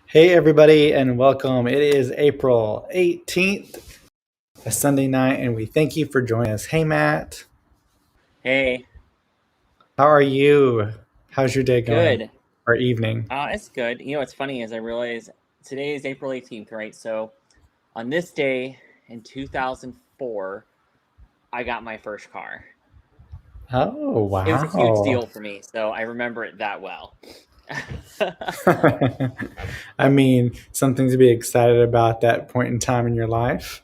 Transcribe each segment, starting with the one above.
Hey, everybody, and welcome. It is April 18th, a Sunday night, and we thank you for joining us. Hey, Matt, Hey, how are you? How's your day going good. or evening? It's good. What's funny is I realize today is April 18th, right? So on this day in 2004, I got my first car. Oh, It was a huge wow. deal for me, so I remember it that well. I mean, something to be excited about that point in time in your life.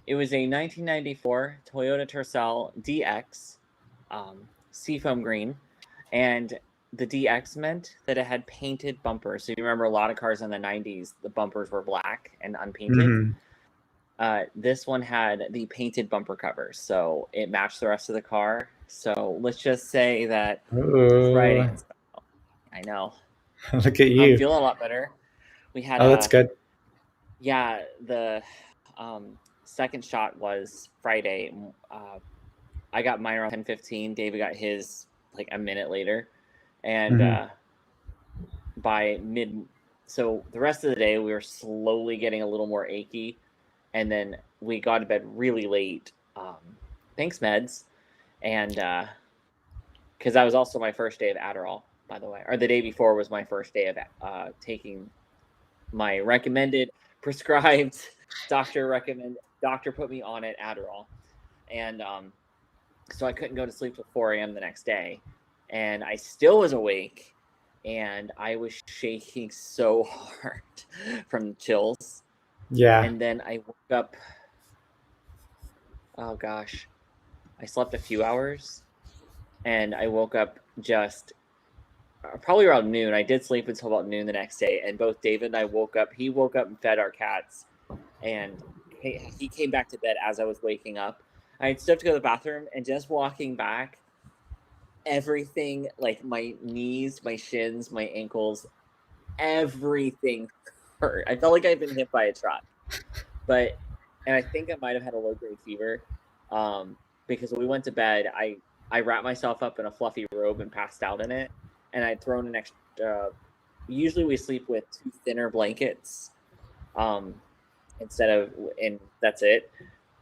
It was a 1994 Toyota Tercel DX, seafoam green, and the DX meant that it had painted bumpers. So you remember a lot of cars in the 90s, the bumpers were black and unpainted. This one had the painted bumper covers, so it matched the rest of the car. So let's just say that it's riding in style. I know. Look at I'm you. feeling a lot better. We had Oh, that's good. yeah, the second shot was Friday. I got mine around 10:15. David got his like a minute later, and by so the rest of the day we were slowly getting a little more achy, and then we got to bed really late. Thanks meds, and because that was also my first day of Adderall, by the way, or the day before was my first day of taking my recommended, prescribed, doctor put me on it, Adderall, and so I couldn't go to sleep till 4 a.m. the next day, and I still was awake, and I was shaking so hard from the chills. Yeah. And then I woke up. Oh gosh, I slept a few hours, and I woke up just probably around noon. I did sleep until about noon the next day, and both David and I woke up. He woke up and fed our cats, and he came back to bed as I was waking up. I had stood to go to the bathroom, and just walking back, everything, like my knees, my shins, my ankles, everything hurt. I felt like I'd been hit by a truck. And I think I might have had a low-grade fever, because when we went to bed, I wrapped myself up in a fluffy robe and passed out in it, and I'd thrown an extra. Usually we sleep with 2 thinner blankets, instead of, and that's it.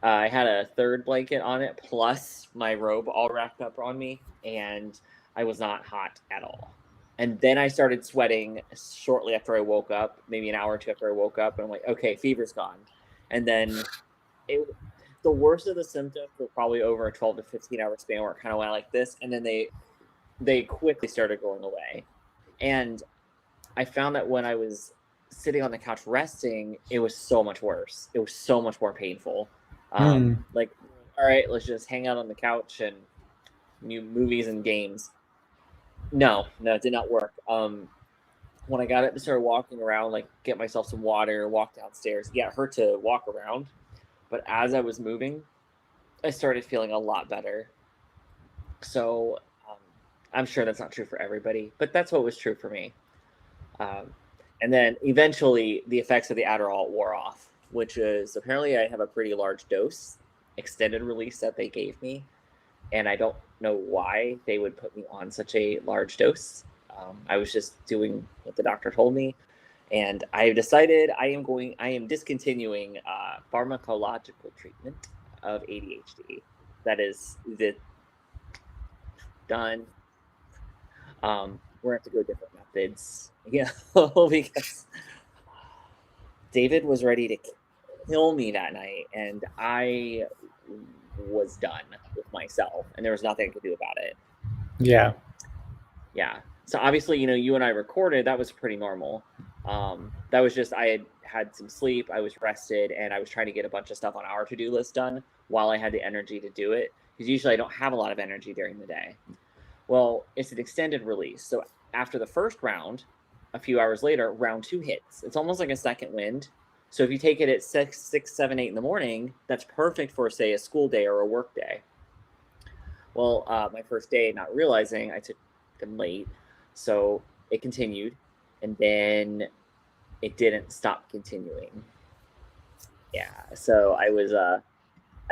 I had a third blanket on it plus my robe all wrapped up on me, and I was not hot at all. And then I started sweating shortly after I woke up, maybe an hour or two after I woke up, and I'm like, okay, fever's gone. And then the worst of the symptoms were probably over a 12 to 15 hour span where it kind of went like this, and then they quickly started going away. And I found that when I was sitting on the couch resting, it was so much worse. It was so much more painful. Like, all right, let's just hang out on the couch and new movies and games. No, it did not work. When I got up and started walking around, like get myself some water, walk downstairs. Yeah, it hurt to walk around, but as I was moving, I started feeling a lot better. So I'm sure that's not true for everybody, but that's what was true for me. And then eventually the effects of the Adderall wore off, which is apparently I have a pretty large dose, extended release that they gave me. And I don't know why they would put me on such a large dose. I was just doing what the doctor told me. And I decided I am discontinuing pharmacological treatment of ADHD. That is done. We're going to have to go different methods, because David was ready to kill me that night, and I was done with myself, and there was nothing I could do about it. Yeah. So obviously, you and I recorded. That was pretty normal. That was just I had some sleep. I was rested, and I was trying to get a bunch of stuff on our to-do list done while I had the energy to do it. Because usually I don't have a lot of energy during the day. Well, it's an extended release. So after the first round, a few hours later, round 2 hits. It's almost like a second wind. So if you take it at 6, 7, 8 in the morning, that's perfect for, say, a school day or a work day. Well, my first day, not realizing, I took them late. So it continued, and then it didn't stop continuing. Yeah, so I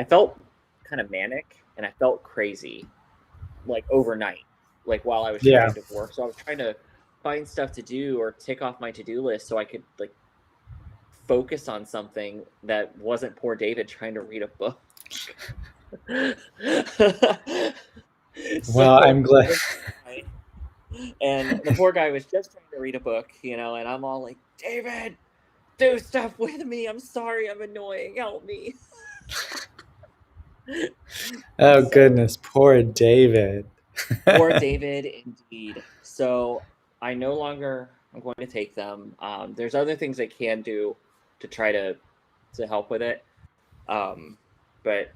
felt kind of manic, and I felt crazy, like overnight, like while I was trying to work. So I was trying to find stuff to do or tick off my to-do list so I could like focus on something that wasn't poor David trying to read a book. Well, I'm glad. And the poor guy was just trying to read a book, and I'm all like, David, do stuff with me. I'm sorry, I'm annoying. Help me. Oh, goodness. Poor David. Poor David, indeed. So I no longer am going to take them. There's other things I can do to try to help with it. but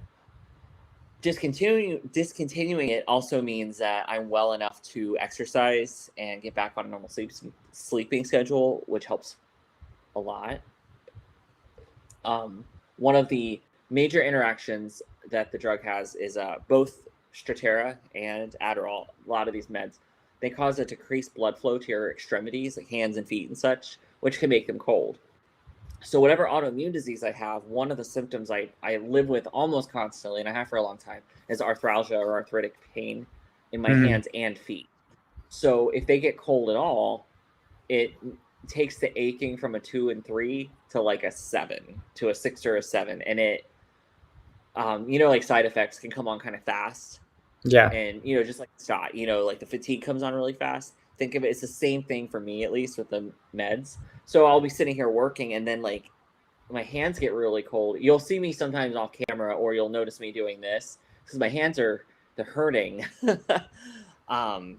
discontinuing it also means that I'm well enough to exercise and get back on a normal sleeping schedule, which helps a lot. One of the major interactions that the drug has is both Strattera and Adderall. A lot of these meds, they cause a decreased blood flow to your extremities, like hands and feet and such, which can make them cold. So whatever autoimmune disease I have, one of the symptoms I live with almost constantly, and I have for a long time, is arthralgia or arthritic pain in my hands and feet. So if they get cold at all, it takes the aching from a 2 and 3 to like a 7, to a 6 or a 7, and it, like side effects can come on kind of fast. Yeah. And just like Scott, like the fatigue comes on really fast. Think of it, it's the same thing for me, at least with the meds. So I'll be sitting here working, and then like my hands get really cold. You'll see me sometimes off camera, or you'll notice me doing this because my hands they're hurting. And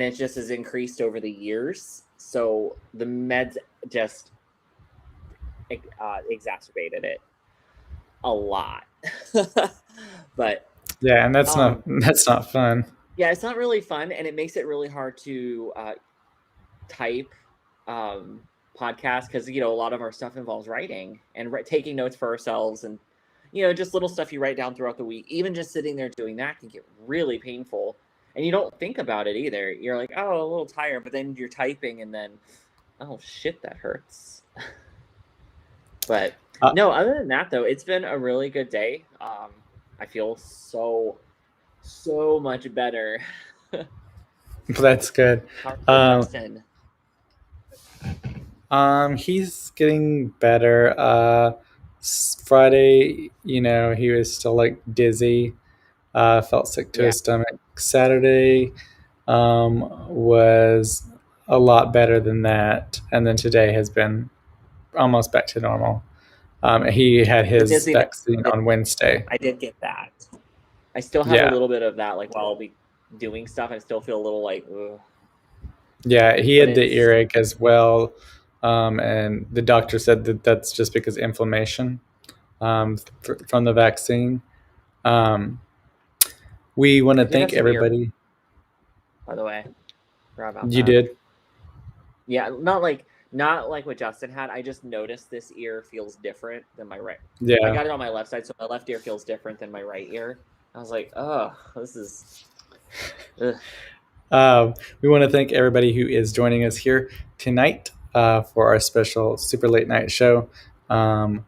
it just has increased over the years. So the meds just exacerbated it a lot. But yeah, and that's not fun. Yeah, it's not really fun, and it makes it really hard to type podcasts because a lot of our stuff involves writing and taking notes for ourselves, and just little stuff you write down throughout the week. Even just sitting there doing that can get really painful, and you don't think about it either. You're like, oh, a little tired, but then you're typing, and then, oh shit, that hurts. But no, other than that, though, it's been a really good day. I feel so much better. That's good. Justin? He's getting better. Friday, he was still like dizzy, felt sick to his stomach. Saturday, was a lot better than that, and then today has been almost back to normal. He had his vaccine on Wednesday. I did get that. I still have a little bit of that, like while I'll be doing stuff, I still feel a little like, ugh. Yeah, he had the earache as well, and the doctor said that that's just because inflammation from the vaccine. We want to thank everybody. By the way, you did? Yeah, not like what Justin had. I just noticed this ear feels different than my right. Yeah, I got it on my left side, so my left ear feels different than my right ear. I was like, oh, this is. We want to thank everybody who is joining us here tonight for our special super late night show. Of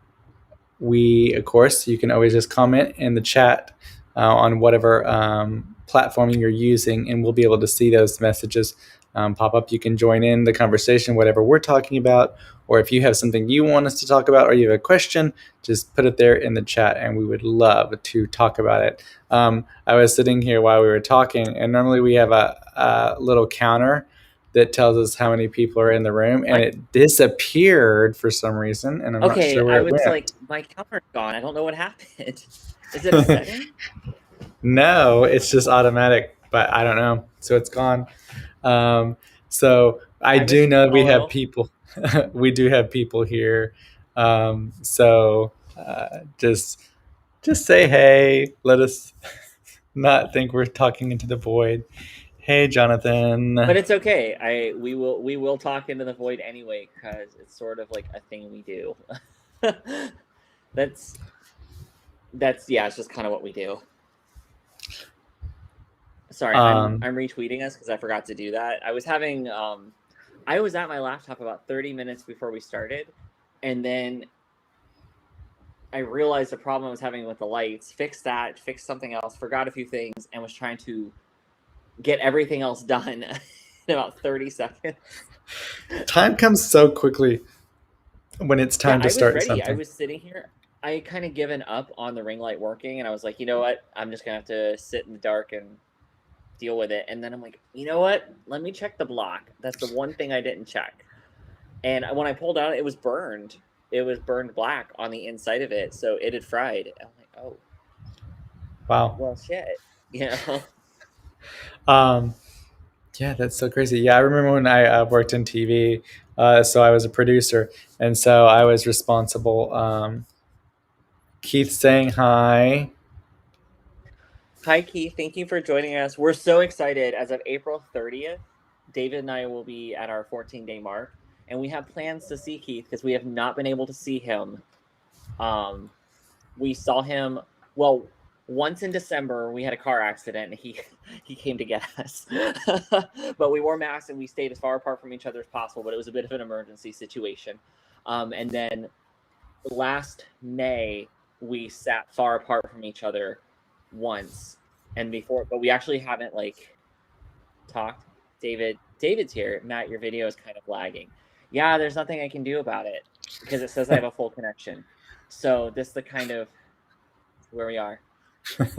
course, you can always just comment in the chat on whatever platform you're using, and we'll be able to see those messages pop up. You can join in the conversation, whatever we're talking about, or if you have something you want us to talk about, or you have a question, just put it there in the chat, and we would love to talk about it. I was sitting here while we were talking, and normally we have a little counter that tells us how many people are in the room, and it disappeared for some reason, and I'm not sure where it went. Like, my counter's gone. I don't know what happened. Is it a setting? No, it's just automatic, but I don't know. So it's gone. So I do know we have people. We do have people here. So just say hey. Let us not think we're talking into the void. Hey, Jonathan. But it's okay. We will talk into the void anyway, because it's sort of like a thing we do. That's it's just kind of what we do. Sorry, I'm retweeting us because I forgot to do that. I was having I was at my laptop about 30 minutes before we started, and then I realized the problem I was having with the lights, fixed something else, forgot a few things, and was trying to get everything else done in about 30 seconds. Time comes so quickly when it's time to start something. I was sitting here. I kind of given up on the ring light working, and I was like, you know what? I'm just going to have to sit in the dark and deal with it. And then I'm like, you know what? Let me check the block. That's the one thing I didn't check. And when I pulled out, it was burned. It was burned black on the inside of it, so it had fried. I'm like, oh. Wow. Well, shit. Yeah, that's so crazy. Yeah, I remember when I worked in TV, so I was a producer, and so I was responsible Keith saying hi. Hi, Keith. Thank you for joining us. We're so excited. As of April 30th, David and I will be at our 14-day mark, and we have plans to see Keith because we have not been able to see him. We saw him, well, once in December. We had a car accident, and he came to get us. But we wore masks and we stayed as far apart from each other as possible. But it was a bit of an emergency situation. And then last May, we sat far apart from each other once, and before, but we actually haven't like talked. David's here. Matt, your video is kind of lagging. Yeah, there's nothing I can do about it because it says I have a full connection. So this is the kind of where we are.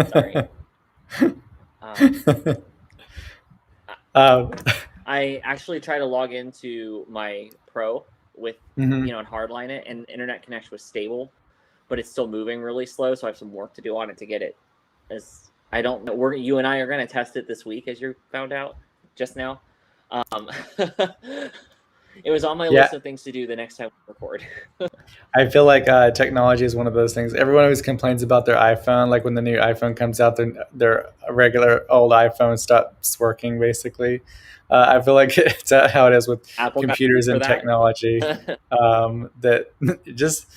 Sorry. um, I actually tried to log into my Pro with mhm. and hardline it, and internet connection was stable, but it's still moving really slow. So I have some work to do on it to get it. As I don't know, you and I are going to test it this week, as you found out just now. It was on my Yeah, list of things to do the next time we record. I feel like technology is one of those things. Everyone always complains about their iPhone. Like when the new iPhone comes out, their regular old iPhone stops working. Basically, I feel like it's how it is with Apple got computers for and that. technology. That it just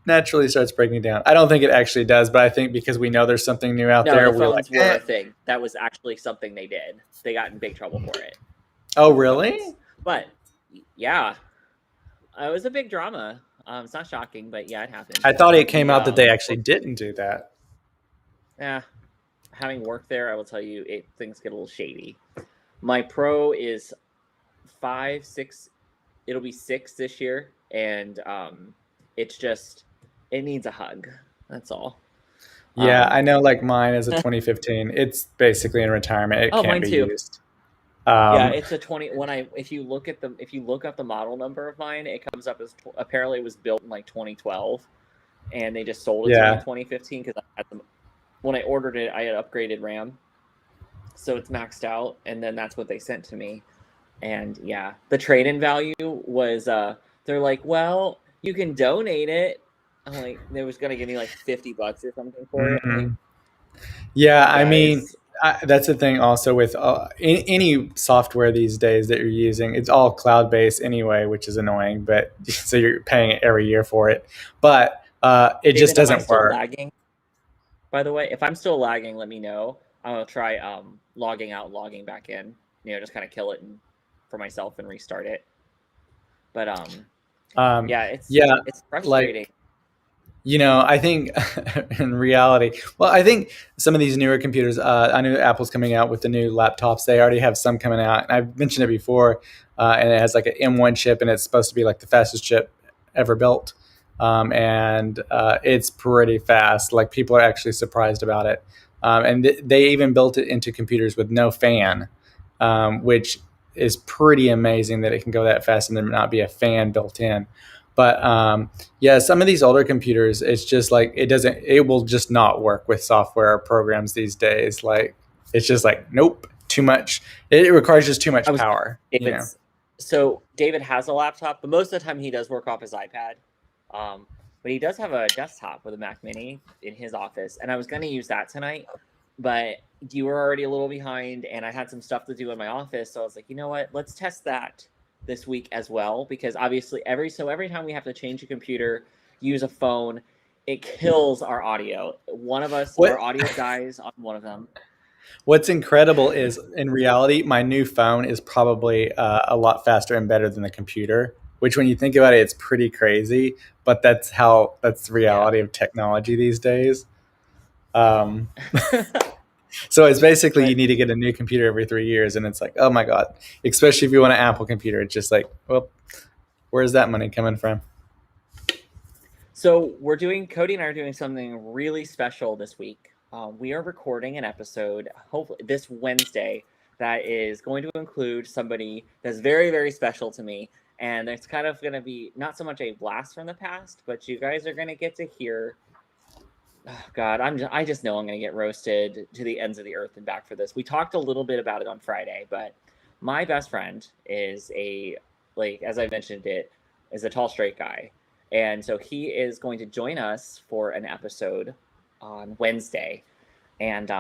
naturally starts breaking down. I don't think it actually does, but I think because we know there's something new out No, there, the we're like, phones were eh. a thing. That was actually something they did. They got in big trouble for it. Oh, For the really? phones. But yeah, it was a big drama. It's not shocking, but yeah, it happened. I thought it came The out that they actually didn't do that. yeah, having worked there, I will tell you, things get a little shady. My Pro is 5, 6. It'll be 6 this year, and it's just it needs a hug. That's all. Yeah, I know. Like mine is a 2015. It's basically in retirement. It Oh, can't mine be too. used. Yeah, Um, it's a 20. If you look up the model number of mine, it comes up as apparently it was built in like 2012, and they just sold it to me in yeah, 2015 because when I ordered it, I had upgraded RAM, so it's maxed out, and then that's what they sent to me. And yeah, the trade-in value was they're like, well, you can donate it. I'm like, they was gonna give me like $50 or something for it. I'm like, mhm. Yeah. you I mean, guys, that's the thing. Also, with any software these days that you're using, it's all cloud based anyway, which is annoying. But so you're paying every year for it, but it just David, am I doesn't still work. lagging? By the way, if I'm still lagging, let me know. I'll try logging out, logging back in. Just kind of kill it for myself and restart it. But Um, yeah, yeah, it's frustrating. like I think in reality, well, I think some of these newer computers, I know Apple's coming out with the new laptops. They already have some coming out. And I've mentioned it before, and it has like an M1 chip, and it's supposed to be like the fastest chip ever built. And it's pretty fast. Like people are actually surprised about it. And they even built it into computers with no fan, which is pretty amazing that it can go that fast and there not be a fan built in. But yeah, some of these older computers, it's just like it will just not work with software or programs these days. Like it's just like, nope, too much. It requires just too I much was power. David's. So David has a laptop, but most of the time he does work off his iPad. Um, but he does have a desktop with a Mac Mini in his office, and I was going to use that tonight, but you were already a little behind, and I had some stuff to do in my office, so I was like, you know what? Let's test that this week as well, because obviously every time we have to change a computer, use a phone, it kills our audio. One of us, What our audio dies on one of them. What's incredible is in reality, my new phone is probably a lot faster and better than the computer. Which, when you think about it, it's pretty crazy. But that's the Yeah. reality of technology these days. Um, so it's basically you But need to get a new computer every 3 years, and it's like, oh my god! Especially if you want an Apple computer, it's just like, well, where's that money coming from? So Cody and I are doing something really special this week. We are recording an episode, hopefully this Wednesday, that is going to include somebody that's very, very special to me. And it's kind of going to be not so much a blast from the past, but you guys are going to get to hear. Oh God, I just know I'm going to get roasted to the ends of the earth and back for this. We talked a little bit about it on Friday, but my best friend is as I mentioned it, is a tall straight guy, And so he is going to join us for an episode on Wednesday. And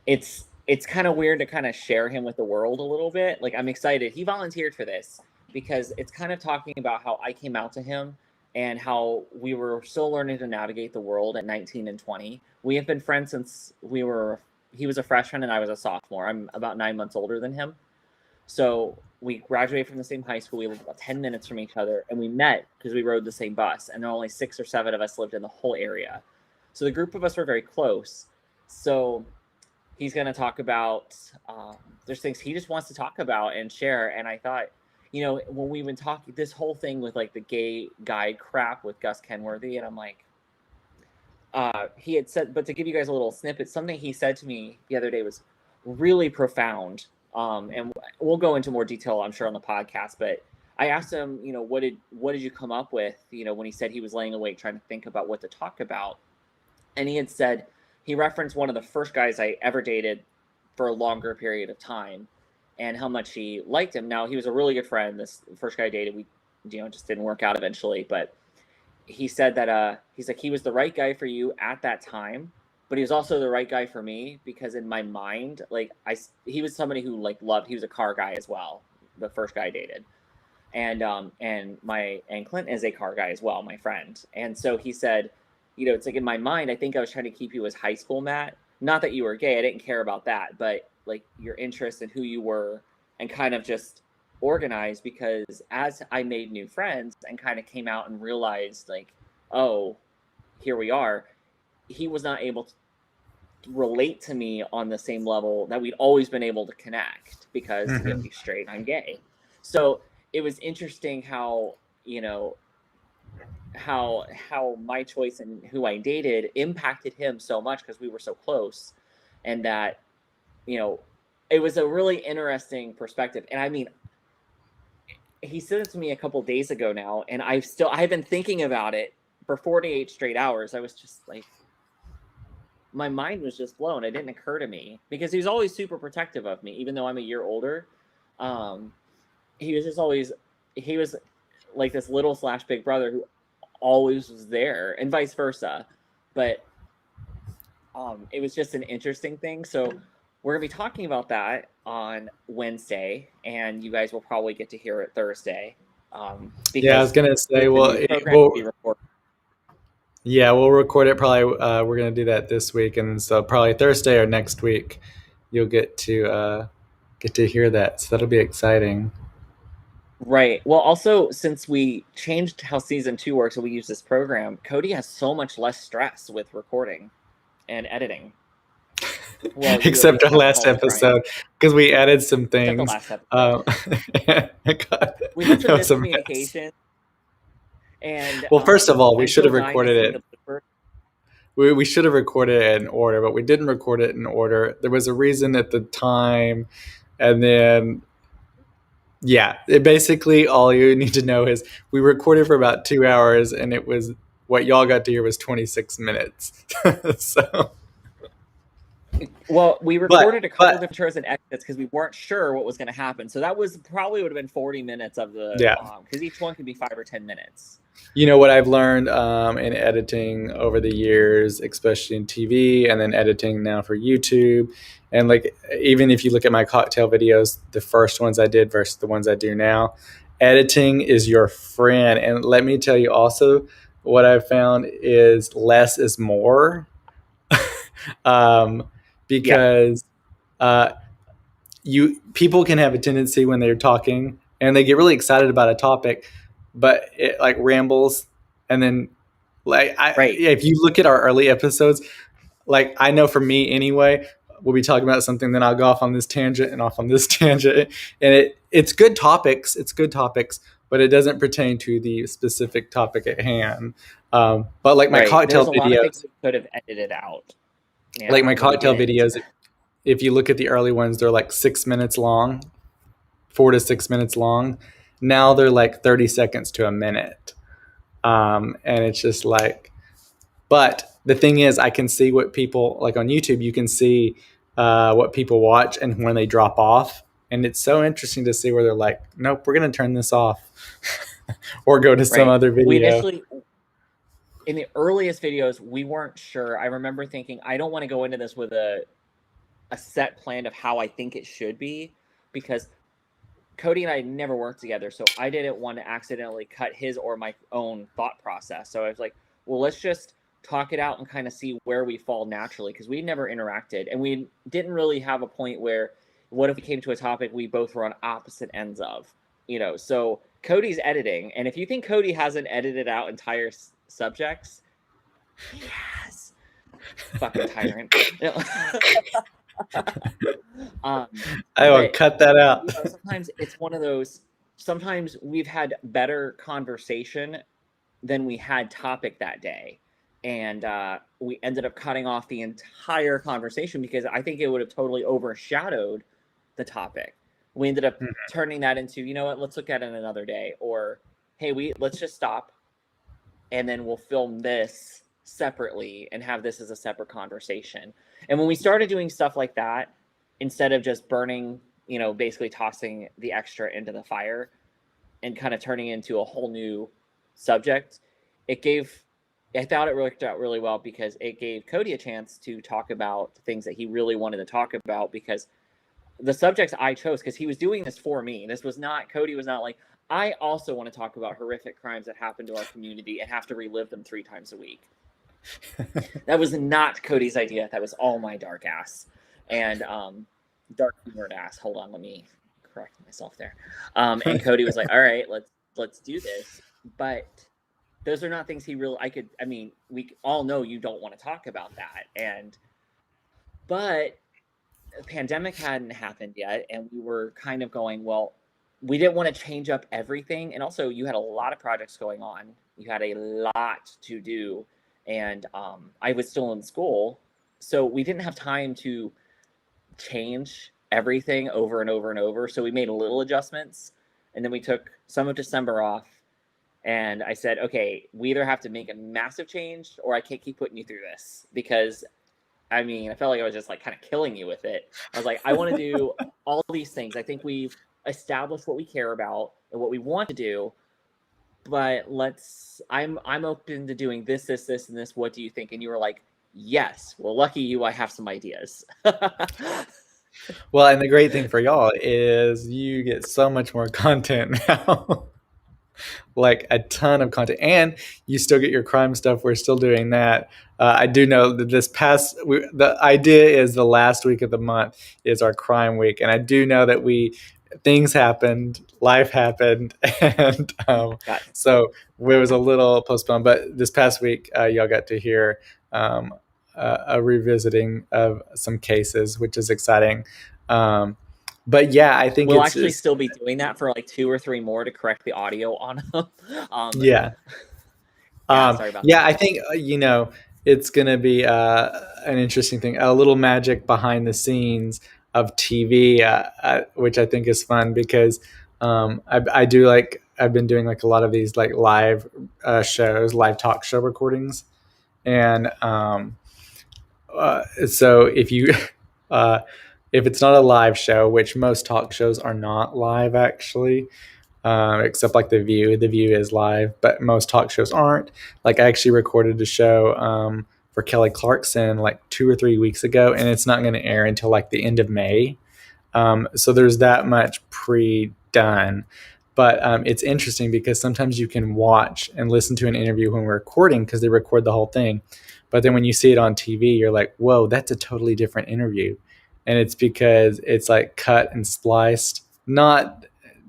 it's kind of weird to kind of share him with the world a little bit. Like, I'm excited. He volunteered for this because it's kind of talking about how I came out to him and how we were still learning to navigate the world at 19 and 20. We have been friends since he was a freshman and I was a sophomore. I'm about 9 months older than him. So we graduated from the same high school. We lived about 10 minutes from each other, and we met because we rode the same bus, and there were only 6 or 7 of us lived in the whole area. So the group of us were very close. So he's going to talk about, there's things he just wants to talk about and share. And I thought, when we've been talking, this whole thing with like the gay guy crap with Gus Kenworthy, and I'm like, he had said, but to give you guys a little snippet, something he said to me the other day was really profound. And we'll go into more detail, I'm sure, on the podcast. But I asked him, what did you come up with? When he said he was laying awake trying to think about what to talk about, and he had said he referenced one of the first guys I ever dated for a longer period of time, and how much he liked him. Now, he was a really good friend. This first guy I dated, we just didn't work out eventually, but he said that he's like, he was the right guy for you at that time, but he was also the right guy for me because in my mind, like he was somebody who like loved. He was a car guy as well, the first guy I dated, and Clint is a car guy as well, my friend. And so he said, it's like in my mind, I think I was trying to keep you as high school Matt. Not that you were gay, I didn't care about that, but like your interest in who you were and kind of just organized, because as I made new friends and kind of came out and realized like, oh, here we are, he was not able to relate to me on the same level that we'd always been able to connect because he's straight and I'm gay. So it was interesting how, how my choice and who I dated impacted him so much because we were so close, and that, it was a really interesting perspective. And I mean, he said it to me a couple days ago now, and I've been thinking about it for 48 straight hours. I was just like, my mind was just blown. It didn't occur to me because he was always super protective of me, even though I'm a year older. He was like this little / big brother who always was there, and vice versa. But it was just an interesting thing. So we're going to be talking about that on Wednesday, and you guys will probably get to hear it Thursday. Yeah, I was going to say, we'll record it probably. We're going to do that this week, and so probably Thursday or next week, you'll get to hear that. So that'll be exciting. Right. Well, also, since we changed how season 2 works and we use this program, Cody has so much less stress with recording and editing. Well, except our last episode, because we added some things. Except the last episode. We had some miscommunication. And well, first of all, we should have recorded it. We should have recorded it in order, but we didn't record it in order. There was a reason at the time, and then basically all you need to know is we recorded for about 2 hours, and it was what y'all got to hear was 26 minutes. So. Well, we recorded a couple of intros and exits because we weren't sure what was going to happen. So that would have been 40 minutes of the because each one could be 5 or 10 minutes. You know what I've learned in editing over the years, especially in TV, and then editing now for YouTube, and like even if you look at my cocktail videos, the first ones I did versus the ones I do now, editing is your friend. And let me tell you also, what I've found is less is more. Because people can have a tendency when they're talking and they get really excited about a topic, but it like rambles, and then if you look at our early episodes, like I know for me anyway, we'll be talking about something, then I'll go off on this tangent and off on this tangent, and it's good topics, but it doesn't pertain to the specific topic at hand. But like my cocktail videos, lot of things we could have edited out. Yeah, like my cocktail videos, if you look at the early ones, they're like 6 minutes long, 4 to 6 minutes long. Now they're like 30 seconds to a minute. And it's just like, but the thing is, I can see what people like on YouTube, you can see what people watch and when they drop off. And it's so interesting to see where they're like, nope, we're going to turn this off. or go to some right? other We video. initially, in the earliest videos, we weren't sure. I remember thinking, I don't want to go into this with a set plan of how I think it should be, because Cody and I never worked together, so I didn't want to accidentally cut his or my own thought process. So I was like, well, let's just talk it out and kind of see where we fall naturally, because we never interacted and we didn't really have a point where, what if we came to a topic we both were on opposite ends of, So Cody's editing, and if you think Cody hasn't edited out entire subjects, he has. Fucking tyrant. um, I will but cut that out. sometimes it's one of those. Sometimes we've had better conversation than we had topic that day, and we ended up cutting off the entire conversation because I think it would have totally overshadowed the topic. We ended up turning that into, you know what, let's look at it another day, or hey, let's just stop, and then we'll film this separately and have this as a separate conversation. And when we started doing stuff like that, instead of just burning, basically tossing the extra into the fire and kind of turning it into a whole new subject, I thought it worked out really well, because it gave Cody a chance to talk about things that he really wanted to talk about, because the subjects I chose, because he was doing this for me. Cody was not like, I also want to talk about horrific crimes that happen to our community and have to relive them 3 times a week. That was not Cody's idea. That was all my dark ass. And dark humored ass. Hold on, let me correct myself there. And Cody was like, all right, let's do this. But those are not things we all know you don't want to talk about that. But the pandemic hadn't happened yet, and we were kind of going, well, we didn't want to change up everything. And also, you had a lot of projects going on. You had a lot to do. And I was still in school. So we didn't have time to change everything over and over and over. So we made little adjustments. And then we took some of December off. And I said, okay, we either have to make a massive change, or I can't keep putting you through this, because I felt like I was just like kind of killing you with it. I was like, I want to do all these things. I think we've established what we care about and what we want to do, but I'm open to doing this, and this. What do you think? And you were like, yes. Well, lucky you, I have some ideas. Well, and the great thing for y'all is you get so much more content now. Like a ton of content, and you still get your crime stuff. We're still doing that. I do know that the idea is the last week of the month is our crime week, and I do know that things happened, life happened, and so it was a little postponed. But this past week, y'all got to hear a revisiting of some cases, which is exciting. But yeah, I think we'll actually still be doing that for like 2 or 3 more to correct the audio on them. Yeah. Sorry about that. Yeah, I think it's going to be an interesting thing, a little magic behind the scenes of TV, which I think is fun, because I've been doing like a lot of these like live shows, live talk show recordings, and so if you if it's not a live show, which most talk shows are not live actually, except like The View. The View is live, but most talk shows aren't. Like I actually recorded a show for Kelly Clarkson like 2 or 3 weeks ago, and it's not going to air until like the end of May. So there's that much pre-done. But it's interesting because sometimes you can watch and listen to an interview when we're recording, because they record the whole thing. But then when you see it on TV, you're like, whoa, that's a totally different interview. And it's because it's like cut and spliced, not,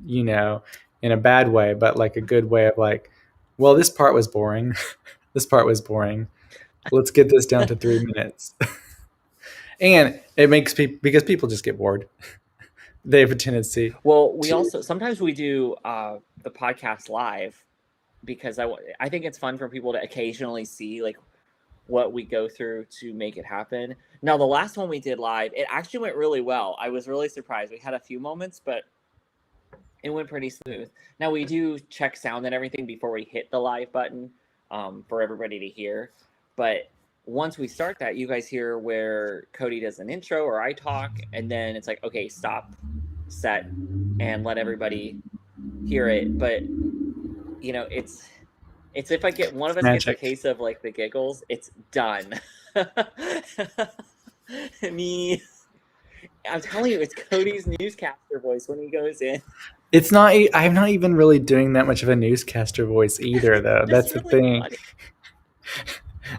in a bad way, but like a good way of like, well, this part was boring. This part was boring. Let's get this down to 3 minutes. And it makes people, because people just get bored. They have a tendency. Well, we also sometimes we do the podcast live, because I think it's fun for people to occasionally see like what we go through to make it happen. Now, the last one we did live, it actually went really well. I was really surprised. We had a few moments, but it went pretty smooth. Now, we do check sound and everything before we hit the live button for everybody to hear. But once we start that, you guys hear where Cody does an intro or I talk, and then it's like, okay, stop, set, and let everybody hear it. But you know, it's if I get one of us gets a Magic. case of like the giggles, it's done. Me, I'm telling you, it's Cody's newscaster voice when he goes in. It's not. I'm not even really doing that much of a newscaster voice either, though. It's That's just the really thing. funny.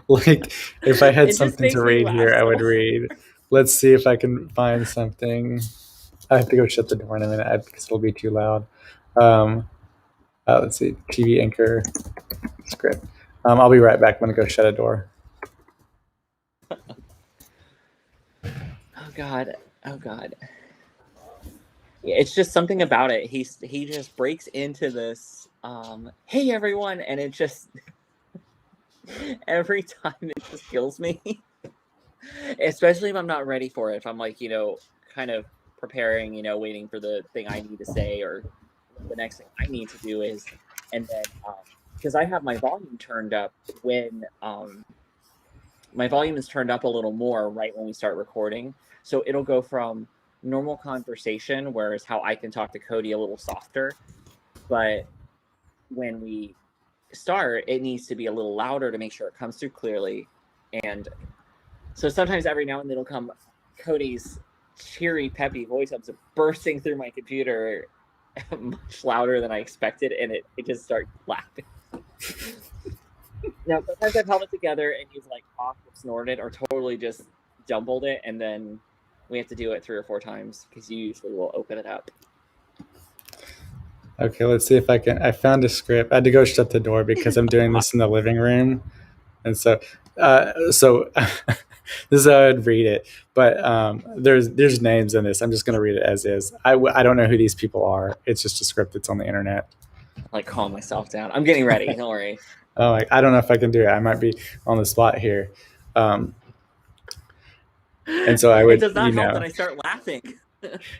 Like, if I had It just something to makes me read laugh here, I so would hard. read. Let's see if I can find something. I have to go shut the door in a minute because it'll be too loud. Um, let's see. TV anchor script. I'll be right back. I'm gonna go shut a door. Oh God. Oh God. Yeah, it's just something about it. He just breaks into this hey everyone, and it just every time it just kills me. Especially if I'm not ready for it. If I'm like, kind of preparing, waiting for the thing I need to say, or the next thing I need to do is, and then because I have my volume turned up when my volume is turned up a little more right when we start recording. So it'll go from normal conversation, whereas how I can talk to Cody a little softer. But when we start, it needs to be a little louder to make sure it comes through clearly. And so sometimes every now and then it'll come Cody's cheery, peppy voice up bursting through my computer much louder than I expected, and it just starts laughing. Now, sometimes I've held it together and he's like coughed or snorted or totally just jumbled it, and then we have to do it 3 or 4 times because you usually will open it up. Okay, let's see if I can. I found a script. I had to go shut the door because I'm doing this in the living room, and so this is how I'd read it. But there's names in this. I'm just going to read it as is. I don't know who these people are. It's just a script that's on the internet. Like, calm myself down. I'm getting ready. Don't worry. Oh, I don't know if I can do it. I might be on the spot here. And so I It would, does not help that I start laughing.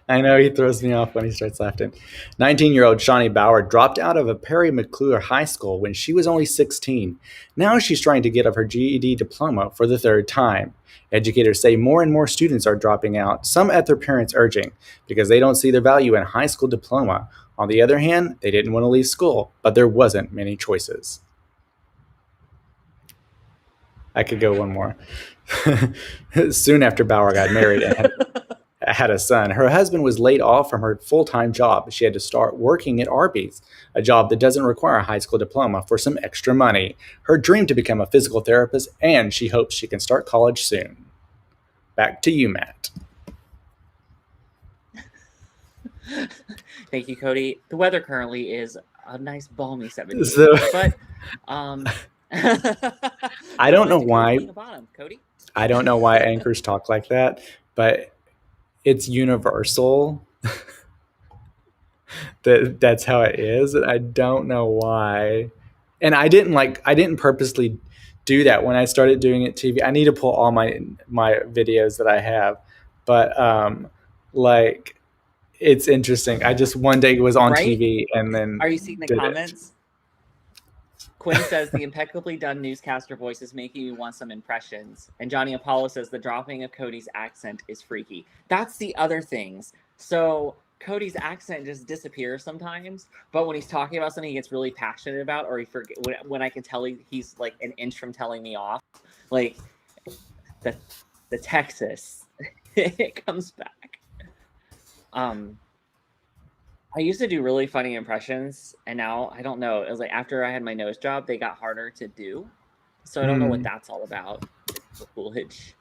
I know he throws me off when he starts laughing. 19-year-old Shawnee Bauer dropped out of a Perry McClure high school when she was only 16. Now she's trying to get up her GED diploma for the third time. Educators say more and more students are dropping out, some at their parents' urging, because they don't see the value in high school diploma. On the other hand, they didn't want to leave school, but there wasn't many choices. I could go one more. Soon after Bauer got married and had a son, her husband was laid off from her full-time job. She had to start working at Arby's, a job that doesn't require a high school diploma, for some extra money. Her dream to become a physical therapist, and she hopes she can start college soon. Back to you, Matt. Thank you, Cody. The weather currently is a nice balmy 78, but I don't know why. Cody? I don't know why anchors talk like that, but it's universal. That's how it is. I don't know why. And I didn't purposely do that when I started doing it TV. I need to pull all my videos that I have. But like it's interesting. I just one day was on Right? TV and then Are you seeing the did comments? Quinn says the impeccably done newscaster voice is making me want some impressions. And Johnny Apollo says the dropping of Cody's accent is freaky. That's the other things. So Cody's accent just disappears sometimes, but when he's talking about something he gets really passionate about, or he forget when I can tell he's like an inch from telling me off, like the Texas, it comes back. I used to do really funny impressions, and now I don't know. It was like after I had my nose job, they got harder to do. So I don't know what that's all about. Coolidge.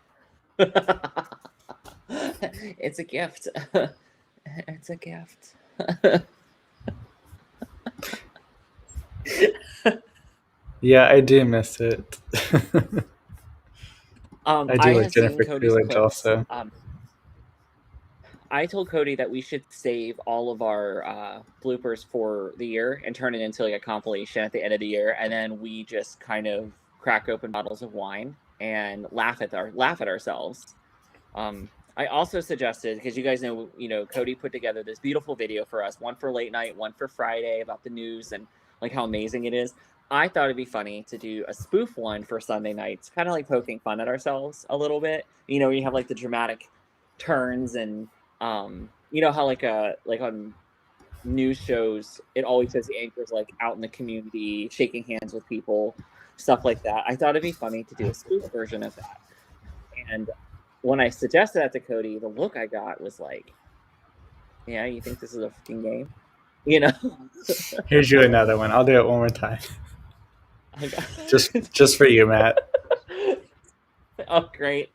It's a gift. It's a gift. Yeah, I do miss it. I do like Jennifer Coolidge also. I told Cody that we should save all of our bloopers for the year and turn it into like a compilation at the end of the year, and then we just kind of crack open bottles of wine and laugh at ourselves. I also suggested, because you guys know, Cody put together this beautiful video for us, one for late night, one for Friday, about the news and like how amazing it is. I thought it'd be funny to do a spoof one for Sunday nights, kind of like poking fun at ourselves a little bit. You have like the dramatic turns and how like on news shows, it always says the anchor's like out in the community, shaking hands with people, stuff like that. I thought it'd be funny to do a spoof version of that. And when I suggested that to Cody, the look I got was like, "Yeah, you think this is a fucking game?" You know? Here's you another one. I'll do it one more time. I got... Just for you, Matt. Oh, great.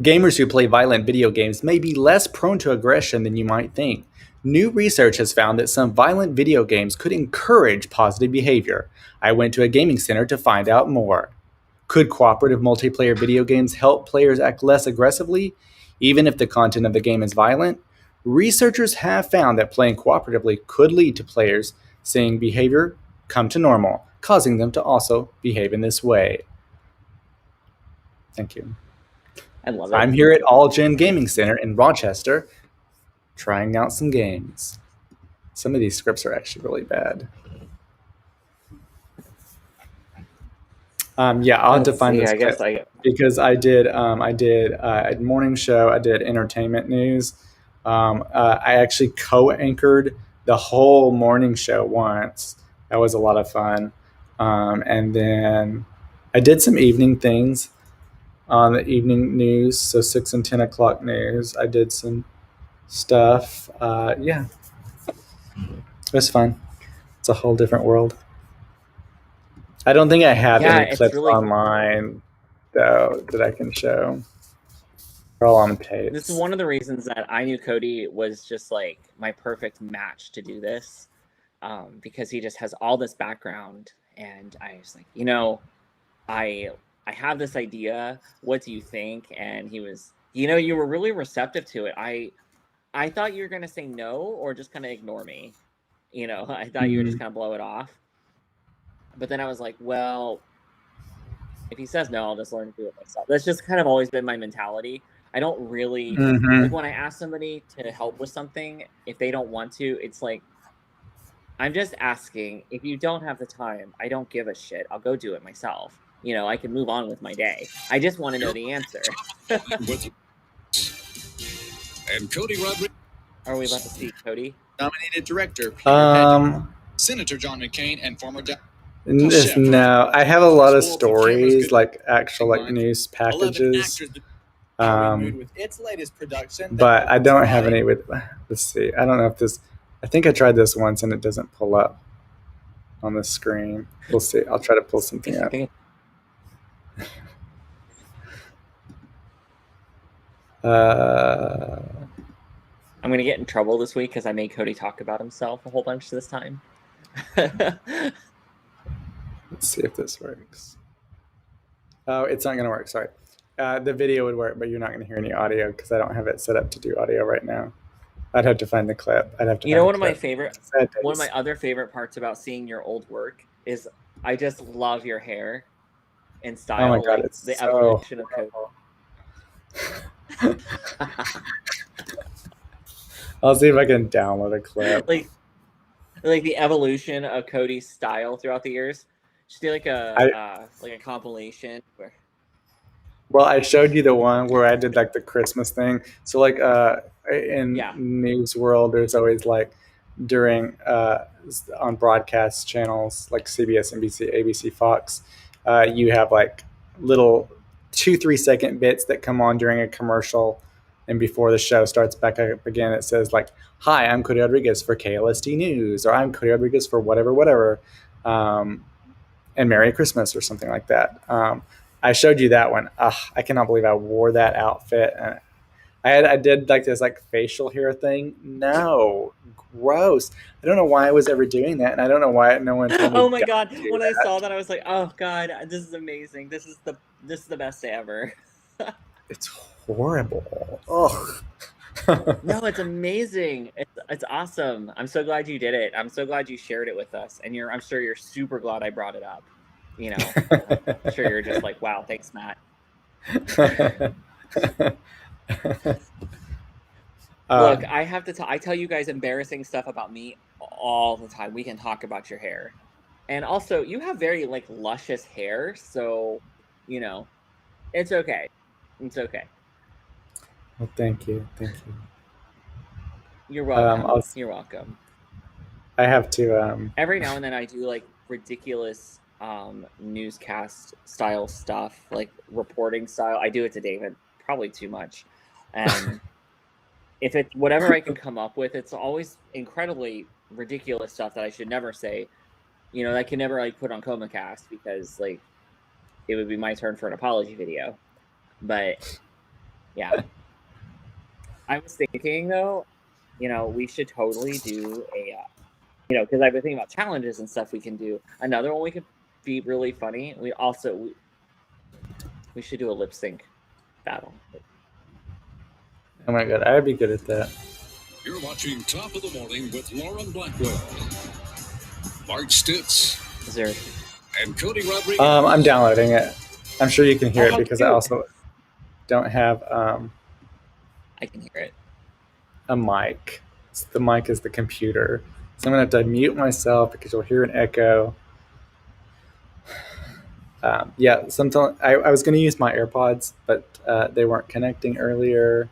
Gamers who play violent video games may be less prone to aggression than you might think. New research has found that some violent video games could encourage positive behavior. I went to a gaming center to find out more. Could cooperative multiplayer video games help players act less aggressively, even if the content of the game is violent? Researchers have found that playing cooperatively could lead to players seeing behavior come to normal, causing them to also behave in this way. Thank you. I love it. I'm here at All Gen Gaming Center in Rochester, trying out some games. Some of these scripts are actually really bad. Yeah, I'll have to find this clip because I did a morning show. I did entertainment news. I actually co-anchored the whole morning show once. That was a lot of fun. And then I did some evening things on the evening news, so 6 and 10 o'clock news. I did some stuff. Yeah, it was fun. It's a whole different world. I don't think I have any clips online though that I can show. They're all on tapes. This is one of the reasons that I knew Cody was just like my perfect match to do this, because he just has all this background, and I was like, I have this idea. What do you think? And he was, you were really receptive to it. I thought you were gonna say no or just kind of ignore me. I thought you were just kind of blow it off. But then I was like, well, if he says no, I'll just learn to do it myself. That's just kind of always been my mentality. I don't really like when I ask somebody to help with something, if they don't want to, it's like, I'm just asking. If you don't have the time, I don't give a shit. I'll go do it myself. I can move on with my day. I just want to know the answer. And Cody Rodriguez. Are we about to see Cody? Nominated director Peter Senator John McCain and former No, I have a lot of stories, like actual news packages. With its latest production, but I don't have any with. Let's see. I don't know if this. I think I tried this once and it doesn't pull up on the screen. We'll see. I'll try to pull something up. I'm gonna get in trouble this week because I made Cody talk about himself a whole bunch this time. Let's see if this works. Oh, it's not going to work. Sorry. The video would work, but you're not going to hear any audio because I don't have it set up to do audio right now. I'd have to find the clip. I'd have to. One of my other favorite parts about seeing your old work is I just love your hair and style. Oh my God, it's the evolution of Cody. I'll see if I can download a clip. Like the evolution of Cody's style throughout the years. Just do like a compilation where. Well, I showed you the one where I did like the Christmas thing. So like in news world, there's always like during on broadcast channels like CBS, NBC, ABC, Fox, you have like little 2-3 second bits that come on during a commercial. And before the show starts back up again, it says like, "Hi, I'm Cody Rodriguez for KLST News," or "I'm Cody Rodriguez for whatever, and Merry Christmas," or something like that. I showed you that one. I cannot believe I wore that outfit. And I did like this like facial hair thing. No, gross. I don't know why I was ever doing that, and I don't know why no one told me. Oh my God! When I saw that, I was like, "Oh God, this is amazing. This is the best day ever." It's horrible. Oh. No, it's amazing. It's awesome. I'm so glad you did it. I'm so glad you shared it with us, and I'm sure you're super glad I brought it up. I'm sure you're just like, wow, thanks, Matt. Look, I have to I tell you guys embarrassing stuff about me all the time. We can talk about your hair. And also, you have very like luscious hair, so it's okay. It's okay. Well, thank you. You're welcome. I'll, You're welcome. I have to. Every now and then I do like ridiculous newscast style stuff, like reporting style. I do it to David, probably too much. And if it's whatever I can come up with, it's always incredibly ridiculous stuff that I should never say. You know, I can never like put on ComaCast because like it would be my turn for an apology video. But yeah. I was thinking though, you know, we should totally do a you know, because I've been thinking about challenges and stuff we can do. Another one we could be really funny. We should do a lip sync battle. Oh my god, I'd be good at that. You're watching Top of the Morning with Lauren Blackwell, Mark Stitz, Is there? and Cody Rodriguez. I'm downloading it. I'm sure you can hear Oh, it because I cute. also don't have I can hear it. a mic. So the mic is the computer. So I'm going to have to mute myself because you'll hear an echo. Yeah, sometimes I was going to use my AirPods, but they weren't connecting earlier.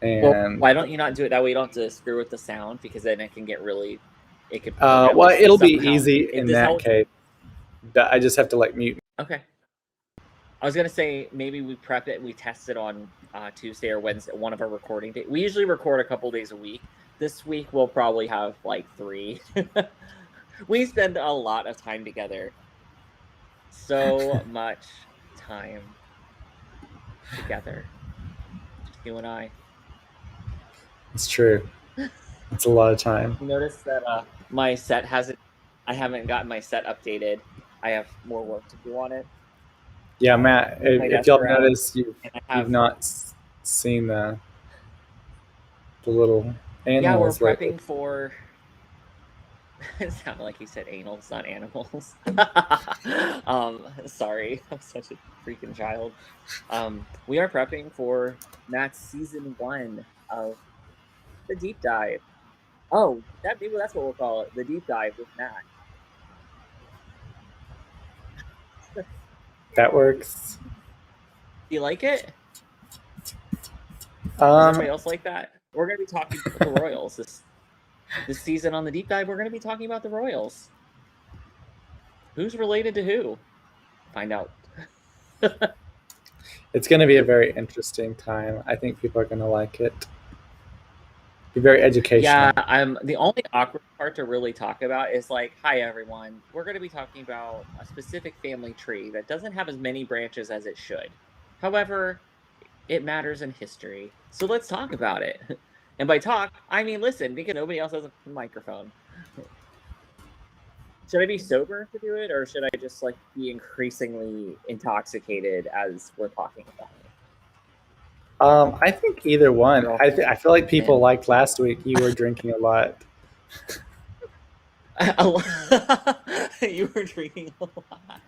And Well, why don't you not do it that way? You don't have to screw with the sound because then it can get really. It could. well, it'll be somehow. easy in that case. I just have to like mute. Okay. I was gonna say maybe we prep it. We test it on Tuesday or Wednesday, one of our recording days. We usually record a couple days a week. This week we'll probably have like 3. We spend a lot of time together. So much time together. Just you and I. It's true. It's a lot of time. You notice that my set hasn't. I haven't gotten my set updated. I have more work to do on it. Yeah, Matt. If y'all notice, you've not seen the little animals. Yeah, we're prepping for. It sounded like you said anals, not animals. Sorry, I'm such a freaking child. We are prepping for Matt's season 1 of the deep dive. Oh, maybe that's what we'll call it, the deep dive with Matt. That works. Do you like it? Does everybody else like that? We're going to be talking about the Royals this season on the deep dive. We're going to be talking about the Royals. Who's related to who? Find out. It's going to be a very interesting time. I think people are going to like it. Be very educational. Yeah, the only awkward part to really talk about is like, hi everyone, we're going to be talking about a specific family tree that doesn't have as many branches as it should. However, it matters in history. So let's talk about it. And by talk, I mean listen, because nobody else has a microphone. Should I be sober to do it, or should I just like be increasingly intoxicated as we're talking about it? I think either one. I feel like people liked last week. You were drinking a lot. You were drinking a lot.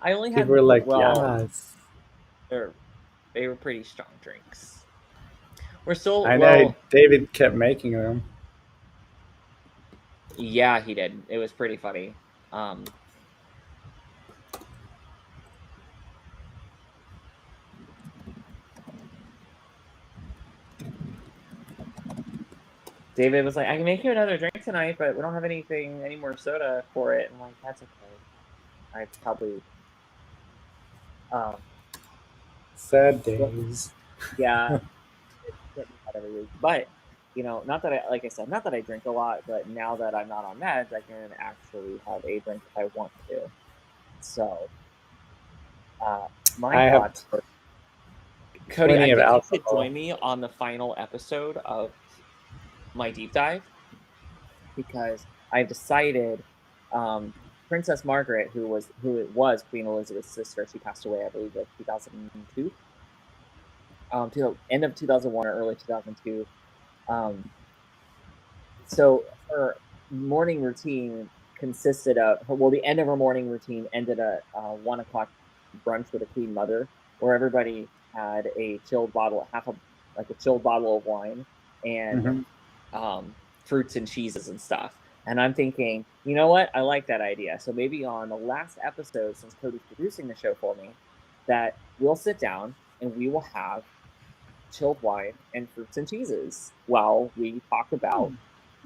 I only had. People were like, yes. They were pretty strong drinks. We're still. I know David kept making them. Yeah, he did. It was pretty funny. David was like, I can make you another drink tonight, but we don't have any more soda for it. I'm like, that's okay. I probably. Sad days. Yeah. Every week. But, you know, not that I drink a lot, but now that I'm not on meds, I can actually have a drink if I want to. So, my thoughts are, Cody, I think you should join me on the final episode of my deep dive, because I've decided Princess Margaret, who was Queen Elizabeth's sister, she passed away, I believe, like 2002. End of 2001 or early 2002. So her morning routine consisted of the end of her morning routine ended at 1 o'clock brunch with a Queen Mother, where everybody had a chilled bottle, a chilled bottle of wine and fruits and cheeses and stuff. And I'm thinking, you know what? I like that idea. So maybe on the last episode, since Cody's producing the show for me, that we'll sit down and we will have chilled wine and fruits and cheeses while we talk about